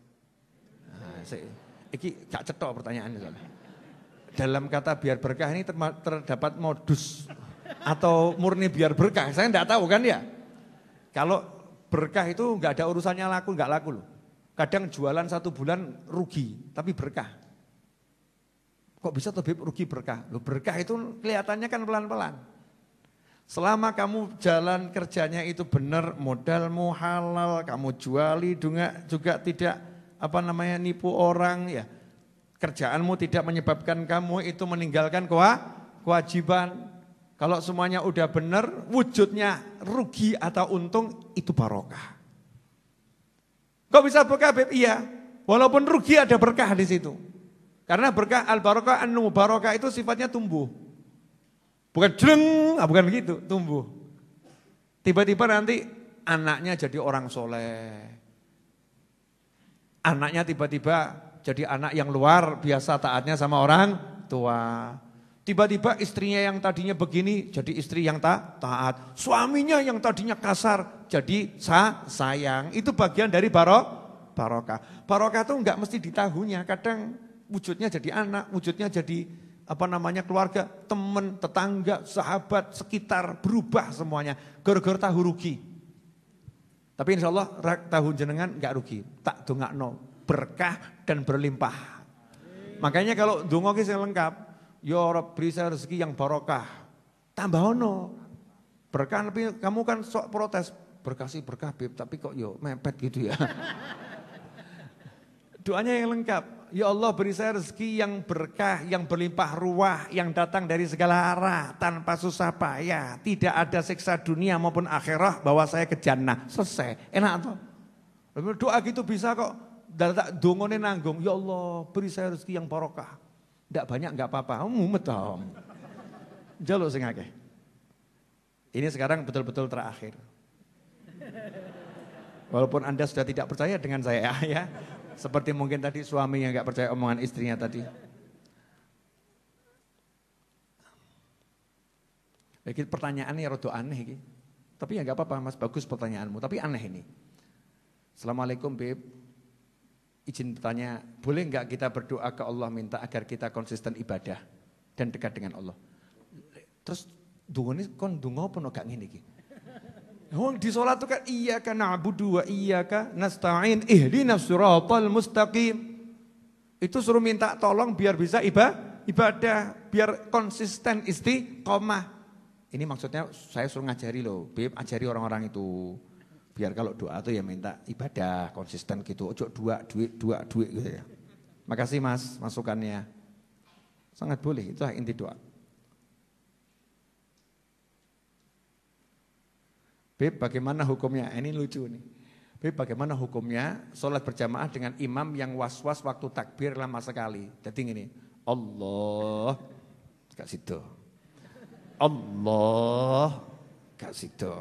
Nah, ini gak cetok pertanyaannya. Dalam kata biar berkah ini terdapat modus atau murni biar berkah? Saya enggak tahu kan ya. Kalau berkah itu enggak ada urusannya laku, enggak laku loh. Kadang jualan 1 bulan rugi, tapi berkah. Kok bisa tuh Beb rugi berkah? Loh berkah itu kelihatannya kan pelan-pelan. Selama kamu jalan kerjanya itu benar, modalmu halal, kamu juali juga tidak nipu orang ya. Kerjaanmu tidak menyebabkan kamu itu meninggalkan kewajiban. Kalau semuanya udah benar, wujudnya rugi atau untung, itu barokah. Kok bisa berkah Beb? Iya, walaupun rugi ada berkah di situ. Karena berkah al-barokah barokah itu sifatnya tumbuh. Bukan jeng, bukan begitu, tumbuh. Tiba-tiba nanti anaknya jadi orang soleh. Anaknya tiba-tiba jadi anak yang luar biasa taatnya sama orang tua. Tiba-tiba istrinya yang tadinya begini jadi istri yang taat. Suaminya yang tadinya kasar jadi sayang. Itu bagian dari barokah. Barokah itu enggak mesti di tahunya. Kadang wujudnya jadi anak, wujudnya jadi keluarga, teman, tetangga, sahabat, sekitar, berubah semuanya. Gara-gara tahu rugi. Tapi insya Allah tahu jenengan enggak rugi. Tak dongakno berkah dan berlimpah. Makanya kalau dongo ki sing lengkap. Ya Rob beri saya rezeki yang barokah. Tambah ono. berkah, tapi kamu kan sok protes. Berkah sih berkah Bib, tapi kok yo mepet gitu ya. Doanya yang lengkap. Ya Allah beri saya rezeki yang berkah, yang berlimpah ruah, yang datang dari segala arah, tanpa susah payah. Tidak ada siksa dunia maupun akhirah, bawa saya ke jannah. Selesai, enak toh. Doa gitu bisa kok. Tak dongone nanggung, ya Allah beri saya rezeki yang barokah. Tidak banyak enggak apa-apa, mumet dong. Jaluk sing akeh. Ini sekarang betul-betul terakhir. Walaupun Anda sudah tidak percaya dengan saya ya. Seperti mungkin tadi suami yang enggak percaya omongan istrinya tadi. Jadi pertanyaannya rada aneh iki. Tapi ya enggak apa-apa Mas, bagus pertanyaanmu, tapi aneh ini. Assalamualaikum Beb. Izin bertanya, boleh enggak kita berdoa ke Allah minta agar kita konsisten ibadah dan dekat dengan Allah? Terus dungane kon donga apa gak ngene iki? Wong di salat itu kan iyyaka na'budu wa iyyaka nasta'in ihdinas siratal mustaqim. Itu suruh minta tolong biar bisa ibadah, biar konsisten istiqomah. Ini maksudnya saya suruh ngajari loh, Beb, ajari orang-orang itu. Biar kalau doa tuh ya minta ibadah, konsisten gitu. Ojo dua duit gitu ya. Makasih Mas masukannya. Sangat boleh, itu inti doa. Beb, bagaimana hukumnya? Ini lucu nih. Beb, bagaimana hukumnya sholat berjamaah dengan imam yang was-was waktu takbir lama sekali? Jadi gini, Allah, gak situ. Allah, gak situ.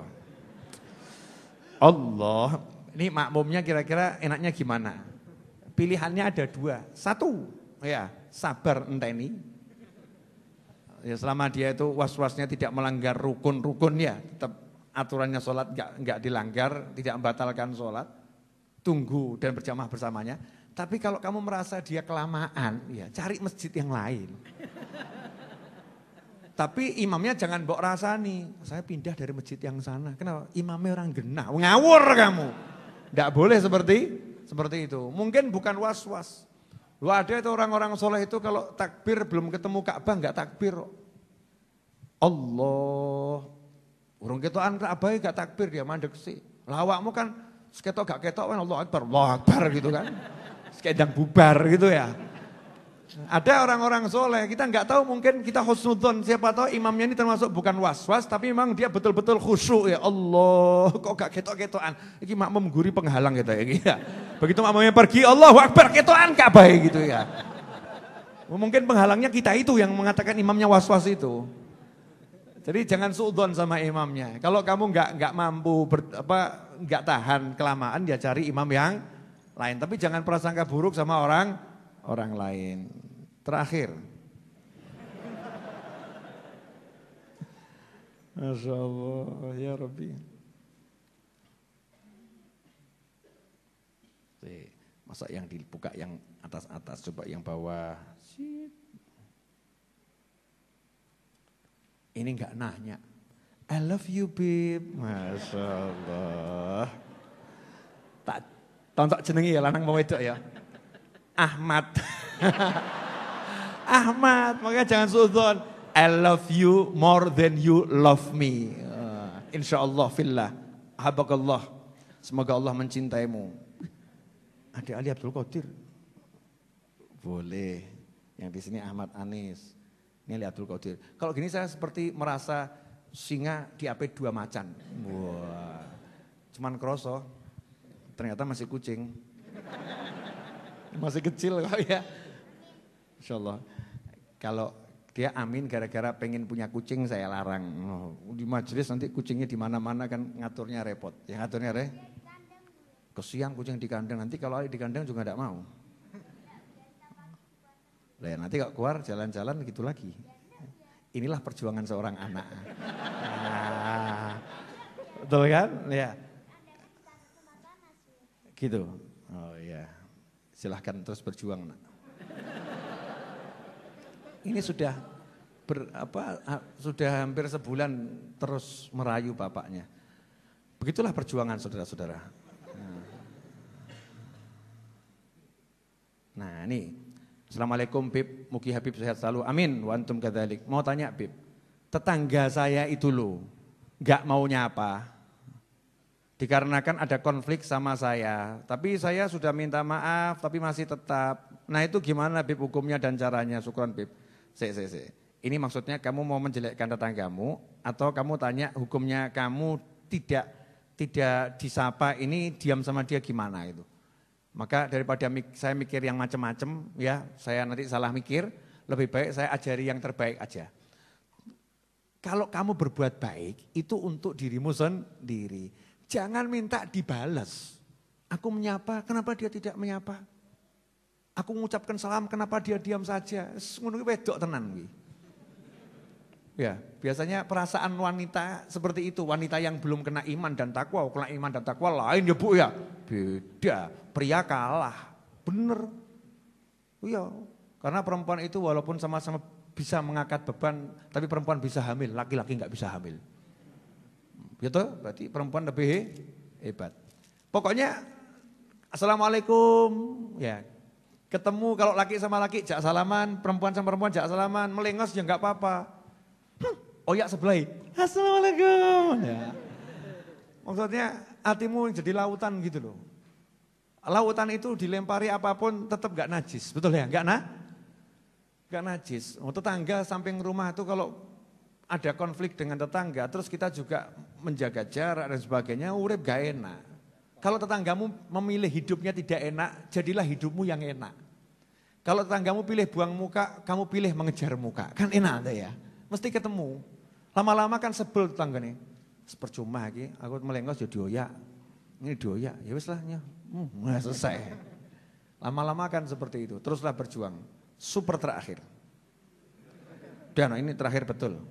Allah, ini makmumnya kira-kira enaknya gimana? Pilihannya ada dua. Satu, ya sabar enteni. Ya, selama dia itu was-wasnya tidak melanggar rukun-rukun ya, tetap aturannya sholat enggak dilanggar, tidak membatalkan sholat, tunggu dan berjamaah bersamanya. Tapi kalau kamu merasa dia kelamaan, ya cari masjid yang lain. Tapi imamnya jangan mbok rasani, saya pindah dari masjid yang sana. Kenapa? Imamnya orang genah, ngawur kamu. Enggak boleh seperti itu. Mungkin bukan was-was. Lu ada itu orang-orang soleh itu kalau takbir belum ketemu Ka'bah enggak takbir. Allah. Urung ketokan abai gak takbir dia mandek sih. Lawakmu kan seketok gak ketok kan Allah Akbar gitu kan. Sekedang bubar gitu ya. Ada orang-orang soleh, kita nggak tahu mungkin kita husnudzon, siapa tahu imamnya ini termasuk bukan was-was, tapi memang dia betul-betul khusyuk ya Allah, kok gak ketok-ketokan, ini makmum guri penghalang gitu ya. Begitu makmumnya pergi, Allahu Akbar, ketokan gak baik gitu ya. Mungkin penghalangnya kita itu yang mengatakan imamnya was-was itu. Jadi jangan suudzon sama imamnya. Kalau kamu nggak mampu nggak tahan kelamaan, dia cari imam yang lain. Tapi jangan prasangka buruk sama orang lain. Terakhir. Masya Allah, ya Rabbi. Masa yang dibuka yang atas-atas, coba yang bawah. Ini enggak nanya. I love you, babe. Masya Allah. Tak tontok jenengi ya, lanang mau wedok ya. Ahmad. Ahmad, makanya jangan suudzon. I love you more than you love me. Insyaallah fillah. Ahabakallah. Semoga Allah mencintaimu. Adik Ali Abdul Qadir. Boleh. Yang di sini Ahmad Anis. Ini Ali Abdul Qadir. Kalau gini saya seperti merasa singa di AP 2 macan. Wah. Cuman kroso. Ternyata masih kucing. Masih kecil kok ya. Insyaallah. Kalau dia amin gara-gara pengen punya kucing saya larang. Di majelis nanti kucingnya di mana-mana kan ngaturnya repot. Yang ngaturnya kesian kucing di kandang. Nanti kalau di kandang juga enggak mau. Lah nanti kalau keluar jalan-jalan gitu lagi. Inilah perjuangan seorang anak. Betul kan? Ya. Gitu. Oh iya. Silahkan terus berjuang, Nak. Ini sudah sudah hampir sebulan terus merayu bapaknya. Begitulah perjuangan saudara-saudara. Nah, ini. Assalamualaikum Bib, mugi Habib sehat selalu. Amin. Wa antum kadzalik. Mau tanya Bib. Tetangga saya itu loh, nggak mau nyapa. Dikarenakan ada konflik sama saya, tapi saya sudah minta maaf, tapi masih tetap. Nah itu gimana Bib hukumnya dan caranya? Syukron Bib. Ini maksudnya kamu mau menjelekkan tetanggamu, atau kamu tanya hukumnya kamu tidak disapa, ini diam sama dia gimana itu. Maka daripada saya mikir yang macam-macam, ya saya nanti salah mikir, lebih baik saya ajari yang terbaik aja. Kalau kamu berbuat baik, itu untuk dirimu sendiri. Jangan minta dibalas. Aku menyapa, kenapa dia tidak menyapa? Aku mengucapkan salam, kenapa dia diam saja? Ngono wedok tenan. Ya, biasanya perasaan wanita seperti itu, wanita yang belum kena iman dan takwa, kena iman dan takwa lain ya Bu ya. Beda, pria kalah. Bener. Iya, karena perempuan itu walaupun sama-sama bisa mengangkat beban, tapi perempuan bisa hamil, laki-laki enggak bisa hamil. Gitu, berarti perempuan lebih hebat. Pokoknya assalamualaikum, ya. Ketemu kalau laki sama laki jak salaman, perempuan sama perempuan jak salaman, melengos ya enggak apa-apa. Oyak sebelah, assalamualaikum. Ya. Maksudnya hatimu jadi lautan gitu loh. Lautan itu dilempari apapun tetap enggak najis, betul ya? Enggak najis. Tetangga samping rumah itu kalau ada konflik dengan tetangga, terus kita juga menjaga jarak dan sebagainya, urip gak enak. Kalau tetanggamu memilih hidupnya tidak enak, jadilah hidupmu yang enak. Kalau tetanggamu pilih buang muka, kamu pilih mengejar muka. Kan enak ya, mesti ketemu. Lama-lama kan sebel tetangga nih. Percuma lagi, aku melengos ya dioyak. Ini dioyak, ya wis lah, selesai. Lama-lama kan seperti itu, teruslah berjuang. Super terakhir. Dan ini terakhir betul.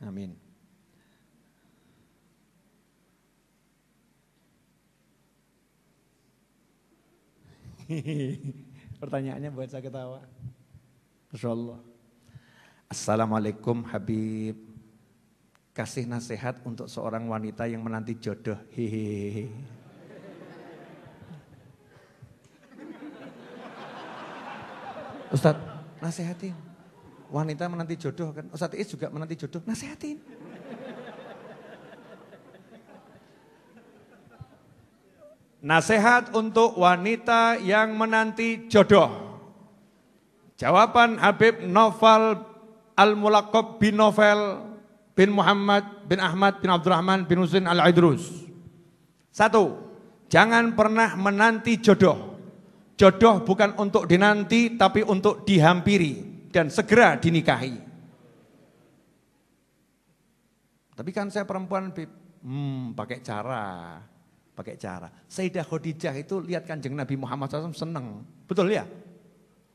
Amin. Pertanyaannya buat saya ketawa. Masya Allah. Assalamualaikum Habib. Kasih nasihat untuk seorang wanita yang menanti jodoh. Hehehe. Ustadz, nasihatin. Wanita menanti jodoh kan, Ustadz Is juga menanti jodoh, nasihatin. Nasihat untuk wanita yang menanti jodoh. Jawaban Habib Novel Al-Mulaqab bin Novel bin Muhammad bin Ahmad bin Abdurrahman bin Husain Al-Idrus. 1. Jangan pernah menanti jodoh. Jodoh bukan untuk dinanti tapi untuk dihampiri dan segera dinikahi. Tapi kan saya perempuan, pakai cara. Sayyidah Khadijah itu lihat Kanjeng Nabi Muhammad SAW seneng, betul ya?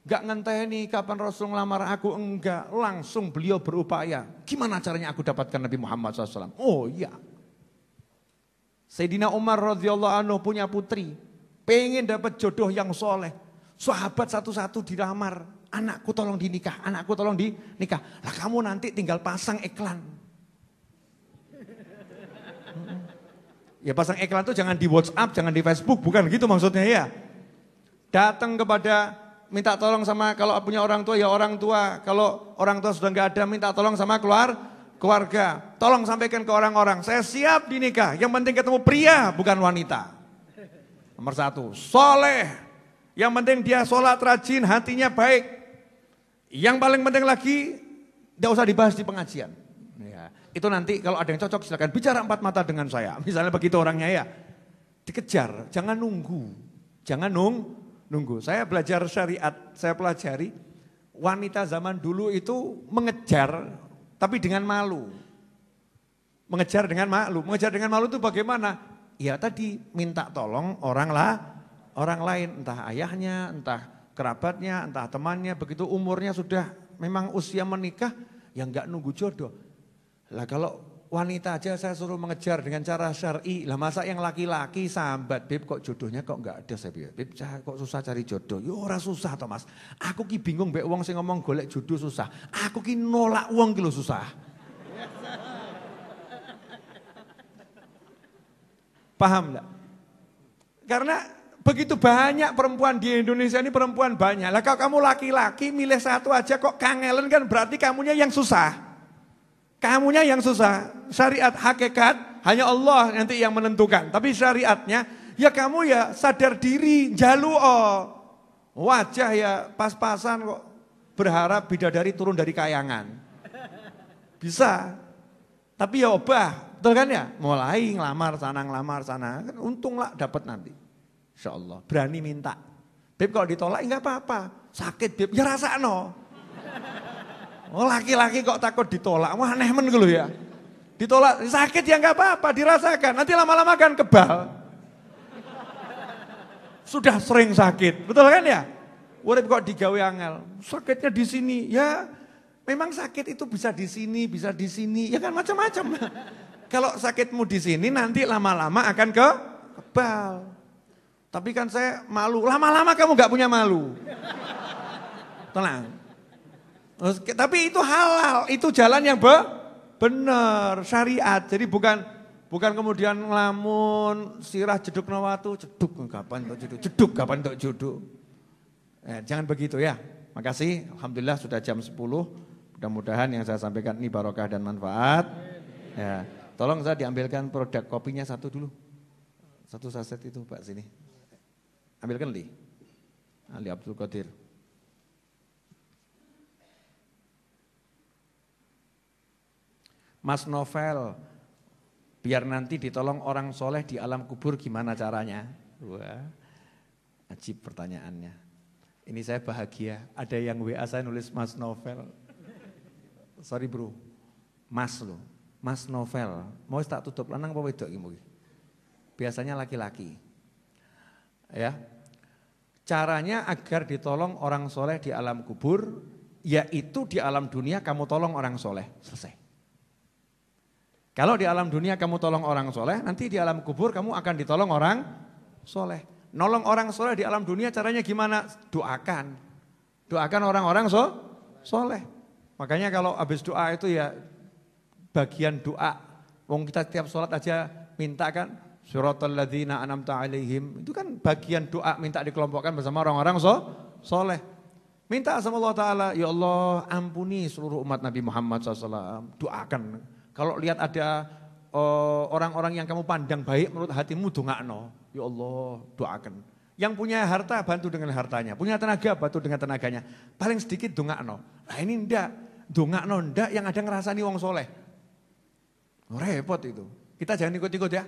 Enggak ngenteni kapan Rasul ngelamar aku, enggak, langsung beliau berupaya. Gimana caranya aku dapatkan Nabi Muhammad SAW? Oh iya. Sayyidina Umar radhiyallahu anhu punya putri, pengen dapat jodoh yang soleh. Sahabat satu-satu dilamar, anakku tolong dinikah, anakku tolong dinikah. Lah kamu nanti tinggal pasang iklan. Ya pasang iklan itu jangan di WhatsApp, jangan di Facebook, bukan gitu maksudnya ya. Datang kepada, minta tolong sama, kalau punya orang tua ya orang tua. Kalau orang tua sudah enggak ada, minta tolong sama keluarga. Tolong sampaikan ke orang-orang, saya siap dinikah, yang penting ketemu pria bukan wanita. Nomor 1, soleh. Yang penting dia sholat rajin, hatinya baik. Yang paling penting lagi, tidak usah dibahas di pengajian. Ya, itu nanti kalau ada yang cocok silakan bicara 4 mata dengan saya. Misalnya begitu orangnya ya. Dikejar, jangan nunggu. Nunggu. Saya belajar syariat, saya pelajari. Wanita zaman dulu itu mengejar, tapi dengan malu. Mengejar dengan malu itu bagaimana? Ya tadi minta tolong orang lain, entah ayahnya, entah kerabatnya, entah temannya, begitu umurnya sudah memang usia menikah, ya enggak nunggu jodoh. Lah kalau wanita aja saya suruh mengejar dengan cara syar'i, lah masa yang laki-laki sambat, Bib kok jodohnya kok enggak ada, saya bilang, Bib kok susah cari jodoh, ya ora susah toh Mas, aku ki bingung mbek wong sing ngomong golek jodoh susah, aku ki nolak wong ki lho susah. Paham enggak? Karena begitu banyak perempuan di Indonesia ini, perempuan banyak. Lah kalau kamu laki-laki milih satu aja kok kangelen, kan berarti kamunya yang susah. Kamunya yang susah. Syariat hakikat hanya Allah nanti yang menentukan. Tapi syariatnya ya kamu ya sadar diri, jalu'o. Wajah ya pas-pasan kok berharap bidadari turun dari kayangan. Bisa. Tapi ya obah, betul kan ya? Mulai ngelamar sana, kan untung lah dapat nanti. Insya Allah, berani minta. Beb kalau ditolak enggak apa-apa, sakit beb, ya rasakno. Oh laki-laki kok takut ditolak, wah aneh men gitu ya. Ditolak, sakit ya enggak apa-apa, dirasakan, nanti lama-lama kan kebal. Sudah sering sakit, betul kan ya? Urip kok digawe angel, sakitnya di sini, ya memang sakit itu bisa di sini, ya kan macam-macam. Kalau sakitmu di sini nanti lama-lama akan kebal. Tapi kan saya malu, lama-lama kamu gak punya malu. Tenang. Tapi itu halal, itu jalan yang benar, syariat. Jadi bukan kemudian ngelamun, sirah jeduk nawatu, jeduk kapan untuk jodoh. Jangan begitu ya. Makasih, alhamdulillah sudah jam 10. Mudah-mudahan yang saya sampaikan ini barokah dan manfaat. Ya, tolong saya diambilkan produk kopinya satu dulu. Satu saset itu Pak sini. Ambilkan Li. Ali Abdul Qadir. Mas Novel, biar nanti ditolong orang soleh di alam kubur gimana caranya? Wah, ajib pertanyaannya. Ini saya bahagia, ada yang WA saya nulis Mas Novel. Sorry bro, Mas lo, Mas Novel, mau tak tutup lanang apa wedok iki? Biasanya laki-laki. Ya. Caranya agar ditolong orang soleh di alam kubur, yaitu di alam dunia kamu tolong orang soleh, selesai. Kalau di alam dunia kamu tolong orang soleh, nanti di alam kubur kamu akan ditolong orang soleh. Nolong orang soleh di alam dunia caranya gimana? Doakan orang-orang soleh. Makanya kalau habis doa itu ya bagian doa. Wong kita tiap sholat aja minta kan suratal ladzina an'amta alaihim. Itu kan bagian doa minta dikelompokkan bersama orang-orang soleh. Minta sama Allah Ta'ala, ya Allah ampuni seluruh umat Nabi Muhammad SAW. Doakan. Kalau lihat ada orang-orang yang kamu pandang baik menurut hatimu, dongakno. Ya Allah doakan. Yang punya harta bantu dengan hartanya. Punya tenaga bantu dengan tenaganya. Paling sedikit dongakno. Nah ini enggak. Dongakno ndak yang ada ngerasani wong soleh. Repot itu. Kita jangan ikut-ikut ya.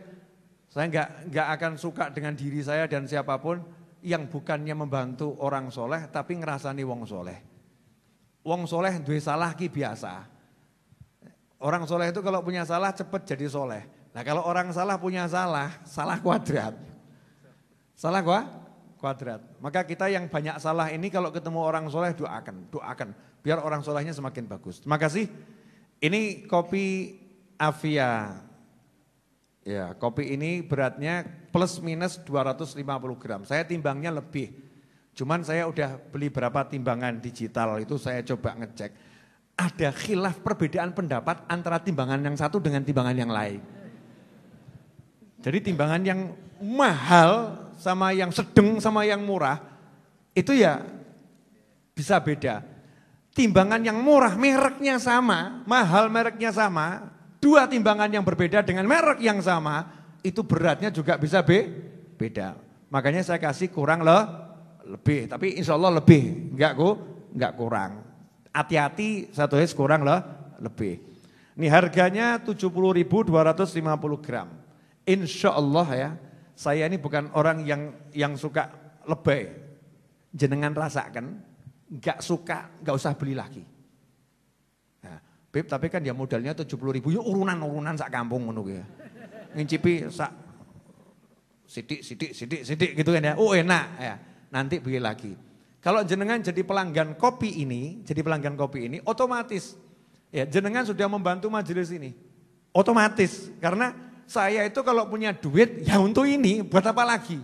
Saya enggak akan suka dengan diri saya dan siapapun yang bukannya membantu orang soleh tapi ngerasani wong soleh. Wong soleh duwe salah ki biasa. Orang soleh itu kalau punya salah cepat jadi soleh. Nah kalau orang salah punya salah kuadrat. Salah kuadrat. Maka kita yang banyak salah ini kalau ketemu orang soleh doakan. Biar orang solehnya semakin bagus. Terima kasih. Ini kopi Avia. Ya, kopi ini beratnya plus minus 250 gram. Saya timbangnya lebih. Cuman saya udah beli berapa timbangan digital itu saya coba ngecek. Ada khilaf perbedaan pendapat antara timbangan yang satu dengan timbangan yang lain. Jadi timbangan yang mahal sama yang sedang sama yang murah itu ya bisa beda. Timbangan yang murah mereknya sama, mahal mereknya sama, dua timbangan yang berbeda dengan merek yang sama, itu beratnya juga bisa beda. Makanya saya kasih kurang lebih, tapi insya Allah lebih, enggak kurang. Hati-hati satu es kurang lebih. Ini harganya 70.250 gram. Insya Allah ya, saya ini bukan orang yang suka lebay. Jenengan rasakan. Enggak suka, enggak usah beli lagi. Nah, Beb, tapi kan dia modalnya 70.000, ya urunan sak kampung ngono ya. Ngincipi sak sidik gitu kan ya. Oh enak ya. Nanti beli lagi. Kalau jenengan jadi pelanggan kopi ini, otomatis ya jenengan sudah membantu majelis ini. Otomatis karena saya itu kalau punya duit ya untuk ini, buat apa lagi?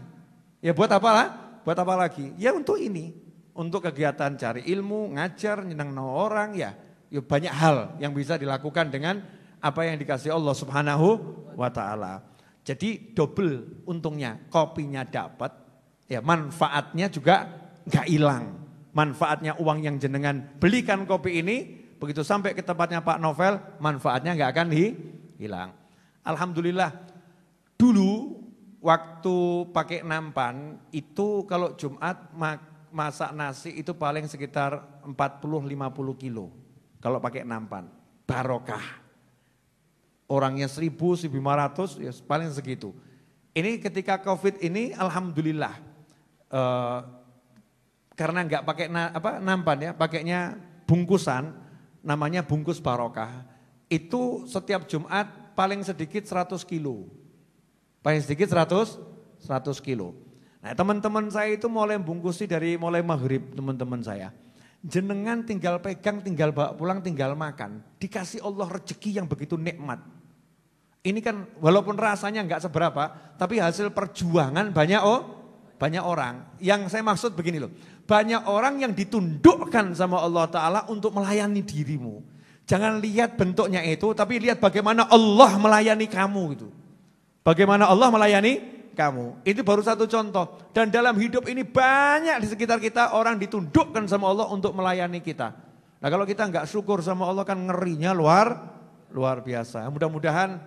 Ya buat apa lah? Buat apa lagi? Ya untuk ini. Untuk kegiatan cari ilmu, ngajar, nyenang orang ya banyak hal yang bisa dilakukan dengan apa yang dikasih Allah Subhanahu wa taala. Jadi double untungnya, kopinya dapat, Ya, manfaatnya juga nggak hilang. Manfaatnya uang yang jenengan belikan kopi ini, begitu sampai ke tempatnya Pak Novel, manfaatnya nggak akan hilang. Alhamdulillah, dulu waktu pakai nampan itu kalau Jumat masak nasi itu paling sekitar 40-50 kilo. Kalau pakai nampan, barokah. Orangnya 1.000-1.500 ya paling segitu. Ini ketika Covid ini alhamdulillah karena nggak pakai nampan ya, pakainya bungkusan, namanya bungkus barokah. Itu setiap Jumat paling sedikit 100 kilo. Paling sedikit 100 kilo. Nah, teman-teman saya itu mulai bungkusi dari mulai maghrib, teman-teman saya. Jenengan tinggal pegang, tinggal bawa pulang, tinggal makan. Dikasih Allah rezeki yang begitu nikmat. Ini kan walaupun rasanya enggak seberapa, tapi hasil perjuangan banyak orang. Yang saya maksud begini loh, banyak orang yang ditundukkan sama Allah Ta'ala untuk melayani dirimu. Jangan lihat bentuknya itu, tapi lihat bagaimana Allah melayani kamu gitu. Bagaimana Allah melayani kamu. Itu baru satu contoh. Dan dalam hidup ini banyak di sekitar kita orang ditundukkan sama Allah untuk melayani kita. Nah kalau kita enggak syukur sama Allah kan ngerinya luar biasa. Mudah-mudahan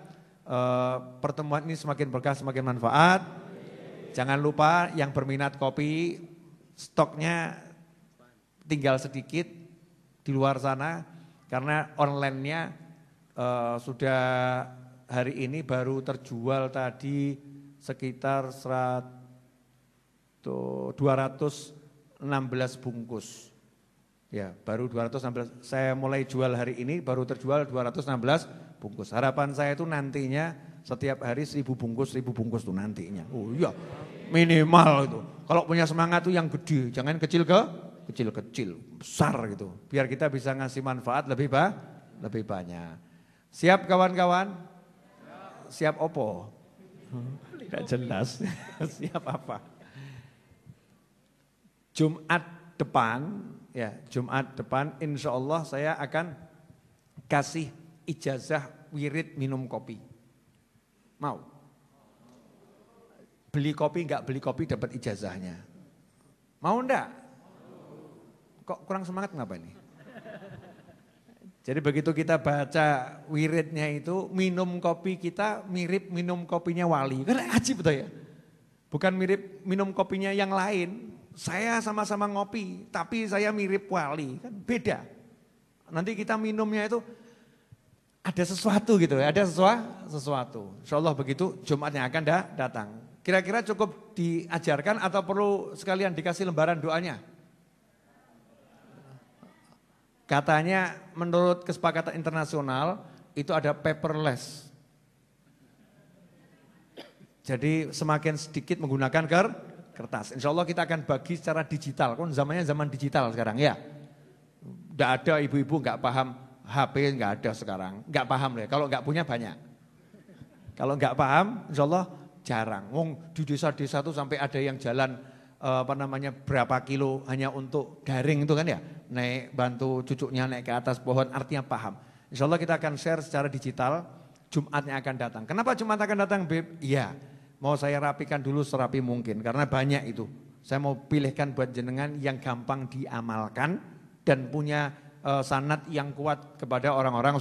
pertemuan ini semakin berkah, semakin manfaat. Jangan lupa yang berminat kopi, stoknya tinggal sedikit di luar sana. Karena online-nya sudah hari ini baru terjual tadi sekitar 216 bungkus. Ya, baru 216. Saya mulai jual hari ini baru terjual 216 bungkus. Harapan saya itu nantinya setiap hari 1.000 bungkus tuh nantinya. Oh iya, minimal itu. Kalau punya semangat tuh yang gede, jangan kecil, besar gitu. Biar kita bisa ngasih manfaat lebih banyak. Siap kawan-kawan? Siap opo? Tidak jelas. Siap apa? Jumat depan insya Allah saya akan kasih ijazah wirid minum kopi. Mau? Beli kopi enggak beli kopi dapat ijazahnya. Mau enggak? Kok kurang semangat kenapa ini? Jadi begitu kita baca wiridnya itu, minum kopi kita mirip minum kopinya wali. Kan ajib betul ya? Bukan mirip minum kopinya yang lain. Saya sama-sama ngopi, tapi saya mirip wali. Kan beda. Nanti kita minumnya itu ada sesuatu gitu ya, ada sesuatu. Insya Allah begitu Jumat yang akan datang. Kira-kira cukup diajarkan atau perlu sekalian dikasih lembaran doanya? Katanya menurut kesepakatan internasional itu ada paperless. Jadi semakin sedikit menggunakan kertas. Insya Allah kita akan bagi secara digital. Kan zamannya zaman digital sekarang ya. Tidak ada ibu-ibu nggak paham HP, nggak ada sekarang. Nggak paham deh. Kalau nggak punya banyak. Kalau nggak paham, insya Allah jarang. Wong di desa-desa tuh sampai ada yang jalan berapa kilo hanya untuk daring itu kan ya, naik bantu cucunya naik ke atas pohon, artinya paham. Insya Allah kita akan share secara digital, Jumatnya akan datang. Kenapa Jumat akan datang Beb? Iya, mau saya rapikan dulu serapi mungkin, karena banyak itu. Saya mau pilihkan buat jenengan yang gampang diamalkan dan punya sanad yang kuat kepada orang-orang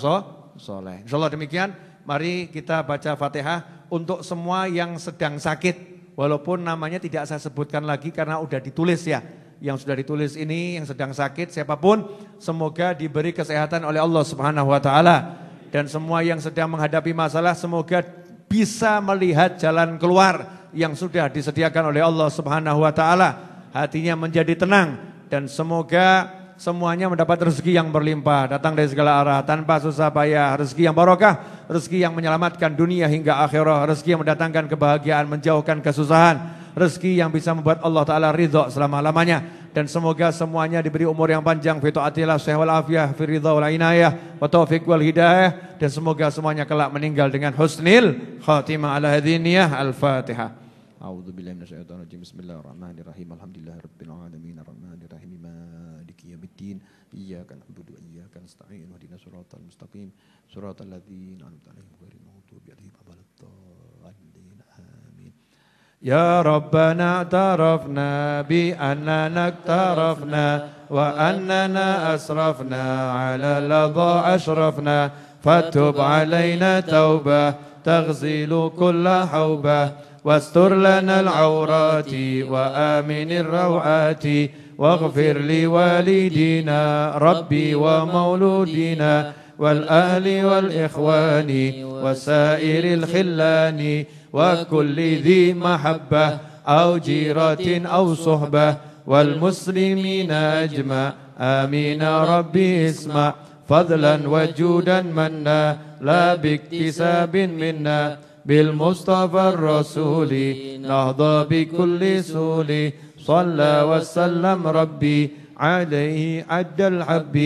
soleh. Insya Allah demikian, mari kita baca Fatihah untuk semua yang sedang sakit. Walaupun namanya tidak saya sebutkan lagi karena udah ditulis ya. Yang sudah ditulis ini yang sedang sakit siapapun semoga diberi kesehatan oleh Allah Subhanahu wa taala dan semua yang sedang menghadapi masalah semoga bisa melihat jalan keluar yang sudah disediakan oleh Allah Subhanahu wa taala. Hatinya menjadi tenang dan semoga semuanya mendapat rezeki yang berlimpah, datang dari segala arah tanpa susah payah, rezeki yang barokah, rezeki yang menyelamatkan dunia hingga akhirah, rezeki yang mendatangkan kebahagiaan, menjauhkan kesusahan, rezeki yang bisa membuat Allah Ta'ala ridha selama-lamanya. Dan semoga semuanya diberi umur yang panjang, fi ta'atillah, sehat wal afiyah, fi ridha wal inayah, wa taufiq wal hidayah. Dan semoga semuanya kelak meninggal dengan husnil khatimah ala hadhiniyah. Al-Fatihah. A'udzu billahi minasyaitonir rajim. Bismillahirrahmanirrahim. Alhamdulillahirabbil alamin arrahmanir rahim maliki yaumiddin. Iyyaka na'budu wa iyyaka nasta'in. Ihdinas siratal mustaqim. Siratal ladzina an'amta 'alaihim ghairil maghdubi 'alaihim waladdallin. Amin. يا ربنا اعترفنا بأننا اقترفنا وأننا أسرفنا على لظى أشرفنا فتب علينا توبة تغسل كل حوبة واستر لنا العورات وآمن الروعات واغفر لوالدينا ربي ومولودينا والأهل والإخوان وسائر الخلان وكل ذي محبة أو جيرة أو صحبة والمسلمين أجمع آمين ربي اسمع فضلا وجودا منا لا باكتساب منا بالمصطفى الرسول نهضى بكل سول صلى وسلم ربي عليه عد الحب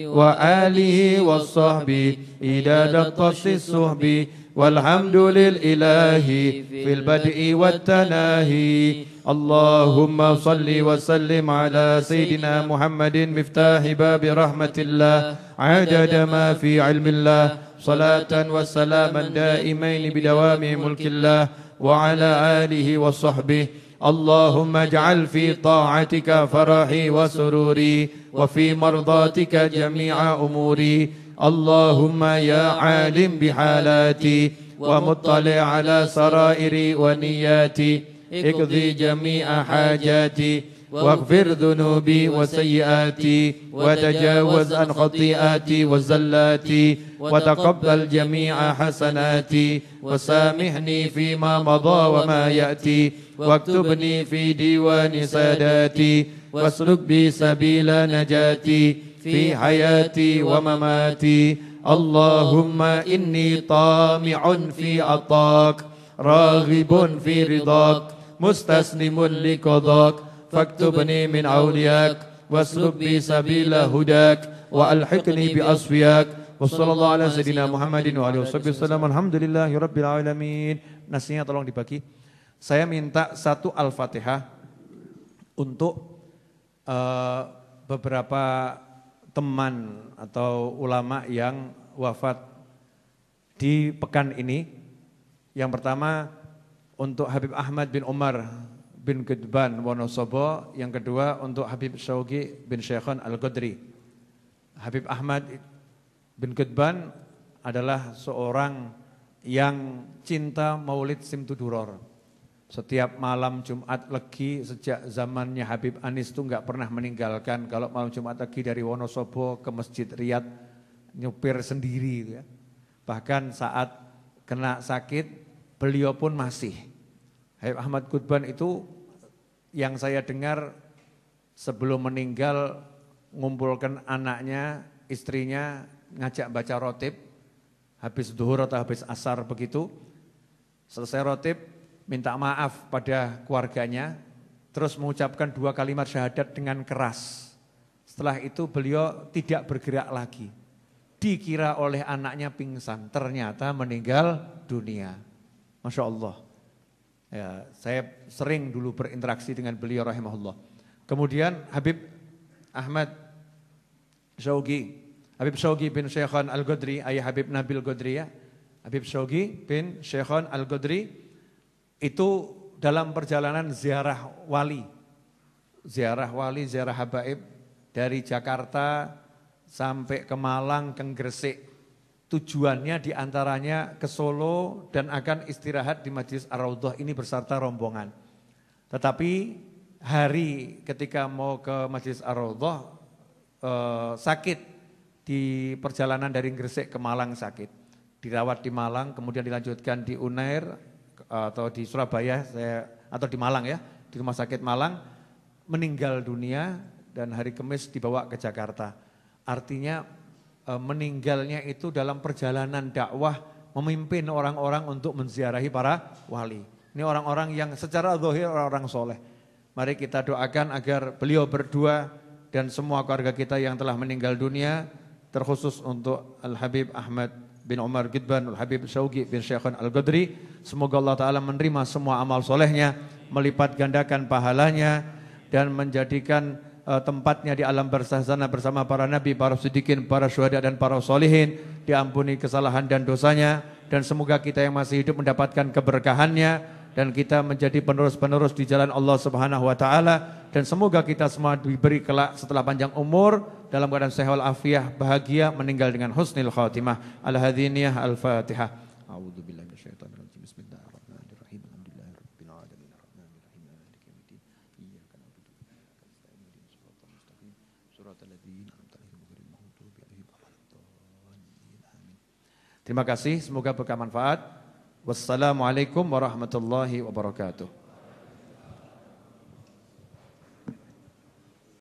وآله والصحب إداد الطش الصحب والحمد للإله في البدء والتناهي اللهم صل وسلم على سيدنا محمد مفتاح باب رحمة الله عدد ما في علم الله صلاة وسلاما دائمين بدوام ملك الله وعلى آله وصحبه اللهم اجعل في طاعتك فرحي وسروري وفي مرضاتك جميع أموري اللهم يا عالم بحالاتي ومطلع على سرائري ونياتي اقضي جميع حاجاتي واغفر ذنوبي وسيئاتي وتجاوز عن خطيئاتي وزلاتي وتقبل جميع حسناتي وسامحني فيما مضى وما يأتي واكتبني في ديوان ساداتي واسلك بي سبيل نجاتي في حياتي ومماتي اللهم إني طامع في عطاك راغب في رضاك مستسلم لقضاك فاكتبني من أولياك واسلك بي سبيل هداك وألحقني بأصفياك وصلى الله على سيدنا محمد وعلى وصحبه وسلم alhamdulillahi rabbil alamin. Nasinya tolong dibagi. Saya minta satu Al-Fatihah untuk beberapa teman atau ulama yang wafat di pekan ini. Yang pertama untuk Habib Ahmad bin Umar bin Gudban Wonosobo, yang kedua untuk Habib Syauqi bin Syekhon Al-Qadri. Habib Ahmad bin Gudban adalah seorang yang cinta Maulid Simtuduror. Setiap malam Jumat Legi sejak zamannya Habib Anis itu enggak pernah meninggalkan kalau malam Jumat Legi dari Wonosobo ke Masjid Riyad nyupir sendiri ya. Bahkan saat kena sakit beliau pun masih. Habib Ahmad Gudban itu yang saya dengar sebelum meninggal ngumpulkan anaknya, istrinya ngajak baca rotib habis duhur atau habis asar begitu. Selesai rotib minta maaf pada keluarganya, terus mengucapkan 2 kalimat syahadat dengan keras. Setelah itu beliau tidak bergerak lagi. Dikira oleh anaknya pingsan, ternyata meninggal dunia. Masya Allah. Ya, saya sering dulu berinteraksi dengan beliau rahimahullah. Kemudian Habib Ahmad Syauqi, Habib Syauqi bin Syekhon Al-Qadri, ayah Habib Nabil Qadri ya. Habib Syauqi bin Syekhon Al-Qadri itu dalam perjalanan ziarah wali, ziarah habaib dari Jakarta sampai ke Malang, ke Gresik. Tujuannya diantaranya ke Solo dan akan istirahat di Majlis Ar-Raudhah ini beserta rombongan. Tetapi hari ketika mau ke Majlis Ar-Raudhah sakit di perjalanan dari Gresik ke Malang sakit. Dirawat di Malang, kemudian dilanjutkan di Unair atau di Surabaya atau di Malang ya, di Rumah Sakit Malang, meninggal dunia dan hari Kamis dibawa ke Jakarta. Artinya meninggalnya itu dalam perjalanan dakwah memimpin orang-orang untuk menziarahi para wali. Ini orang-orang yang secara zahir orang-orang soleh. Mari kita doakan agar beliau berdua dan semua keluarga kita yang telah meninggal dunia, terkhusus untuk Al-Habib Ahmad bin Umar Gudban, Al-Habib Syauqi bin Syekhon Al-Qadri. Semoga Allah Ta'ala menerima semua amal solehnya, melipat gandakan pahalanya, dan menjadikan tempatnya di alam barzakh sana bersama para nabi, para siddiqin, para syuhada dan para sholihin, diampuni kesalahan dan dosanya, dan semoga kita yang masih hidup mendapatkan keberkahannya, dan kita menjadi penerus-penerus di jalan Allah Subhanahu wa taala, dan semoga kita semua diberi kelak setelah panjang umur dalam keadaan sehat walafiat, bahagia, meninggal dengan husnul khatimah. Al-hadiniyah al-Fatihah. A'udzubillahi minasyaitonir rajim. Bismillahirrahmanirrahim. Alhamdulillahirabbil alamin. Arrahmanirrahim. Maliki yaumiddin. Iyyaka na'budu wa iyyaka nasta'in. Ihdinas siratal mustaqim. Shiratal ladzina an'amta 'alaihim ghairil maghdubi 'alaihim waladdallin. Amin. Terima kasih, semoga bermanfaat. Wassalamualaikum warahmatullahi wabarakatuh.